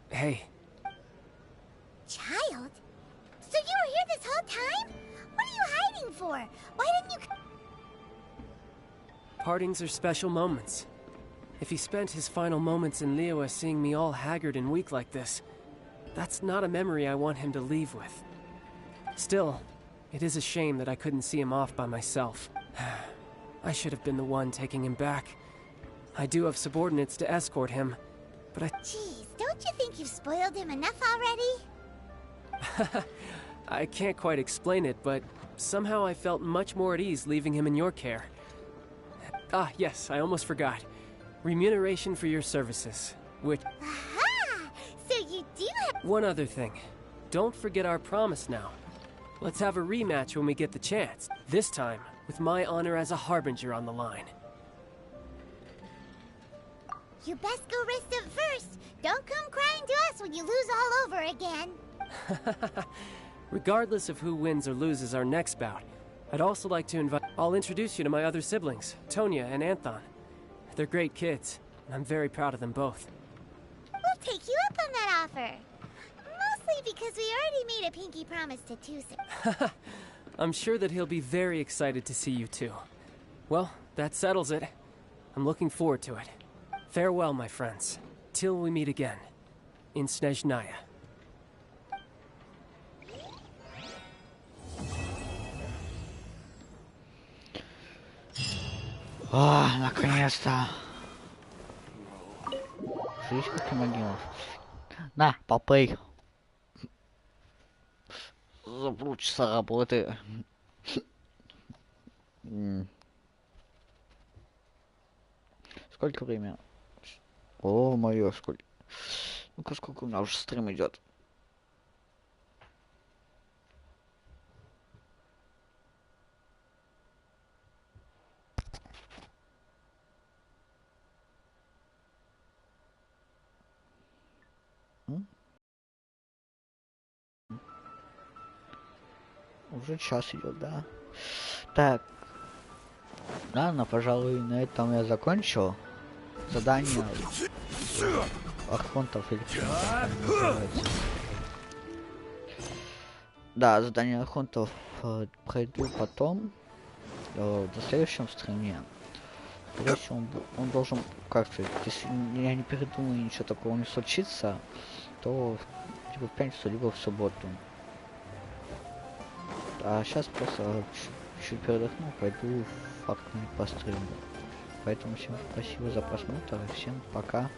S8: Hey.
S2: Child? So you were here this whole time? What are you hiding for? Why didn't you...
S8: Partings are special moments. If he spent his final moments in Liyue seeing me all haggard and weak like this, that's not a memory I want him to leave with. Still, it is a shame that I couldn't see him off by myself. I should have been the one taking him back. I do have subordinates to escort him, but
S2: Jeez, don't you think you've spoiled him enough already?
S8: I can't quite explain it, but somehow I felt much more at ease leaving him in your care. Ah, yes, I almost forgot. Remuneration for your services, which...
S2: Aha! So you do have...
S8: One other thing. Don't forget our promise now. Let's have a rematch when we get the chance. This time, with my honor as a harbinger on the line.
S2: You best go rest up first. Don't come crying to us when you lose all over again.
S8: Regardless of who wins or loses our next bout, I'd also like to invite... I'll introduce you to my other siblings, Tonya and Anthon. They're great kids, and I'm very proud of them both.
S2: We'll take you up on that offer. Mostly because we already made a pinky promise to Tooser.
S8: I'm sure that he'll be very excited to see you too. Well, that settles it. I'm looking forward to it. Farewell, my friends. Till we meet again. In Sneznaya.
S1: О, наконец-то. Жизнь как и могила. На, попей. За полчаса работы. Сколько времени? О, моё, сколько. Ну-ка, сколько у меня уже стрим идет. Уже час идет, да? Так. Ладно, пожалуй, на этом я закончил. Задание архонтов или как называется. Да, задание архонтов пройду потом. В следующем стриме. Скорее всего, он должен, как сказать, если я не передумаю, ничего такого не случится, то либо в пятницу, либо в субботу. А сейчас просто чуть передохну, пойду фактами по стриму. Поэтому всем спасибо за просмотр и всем пока.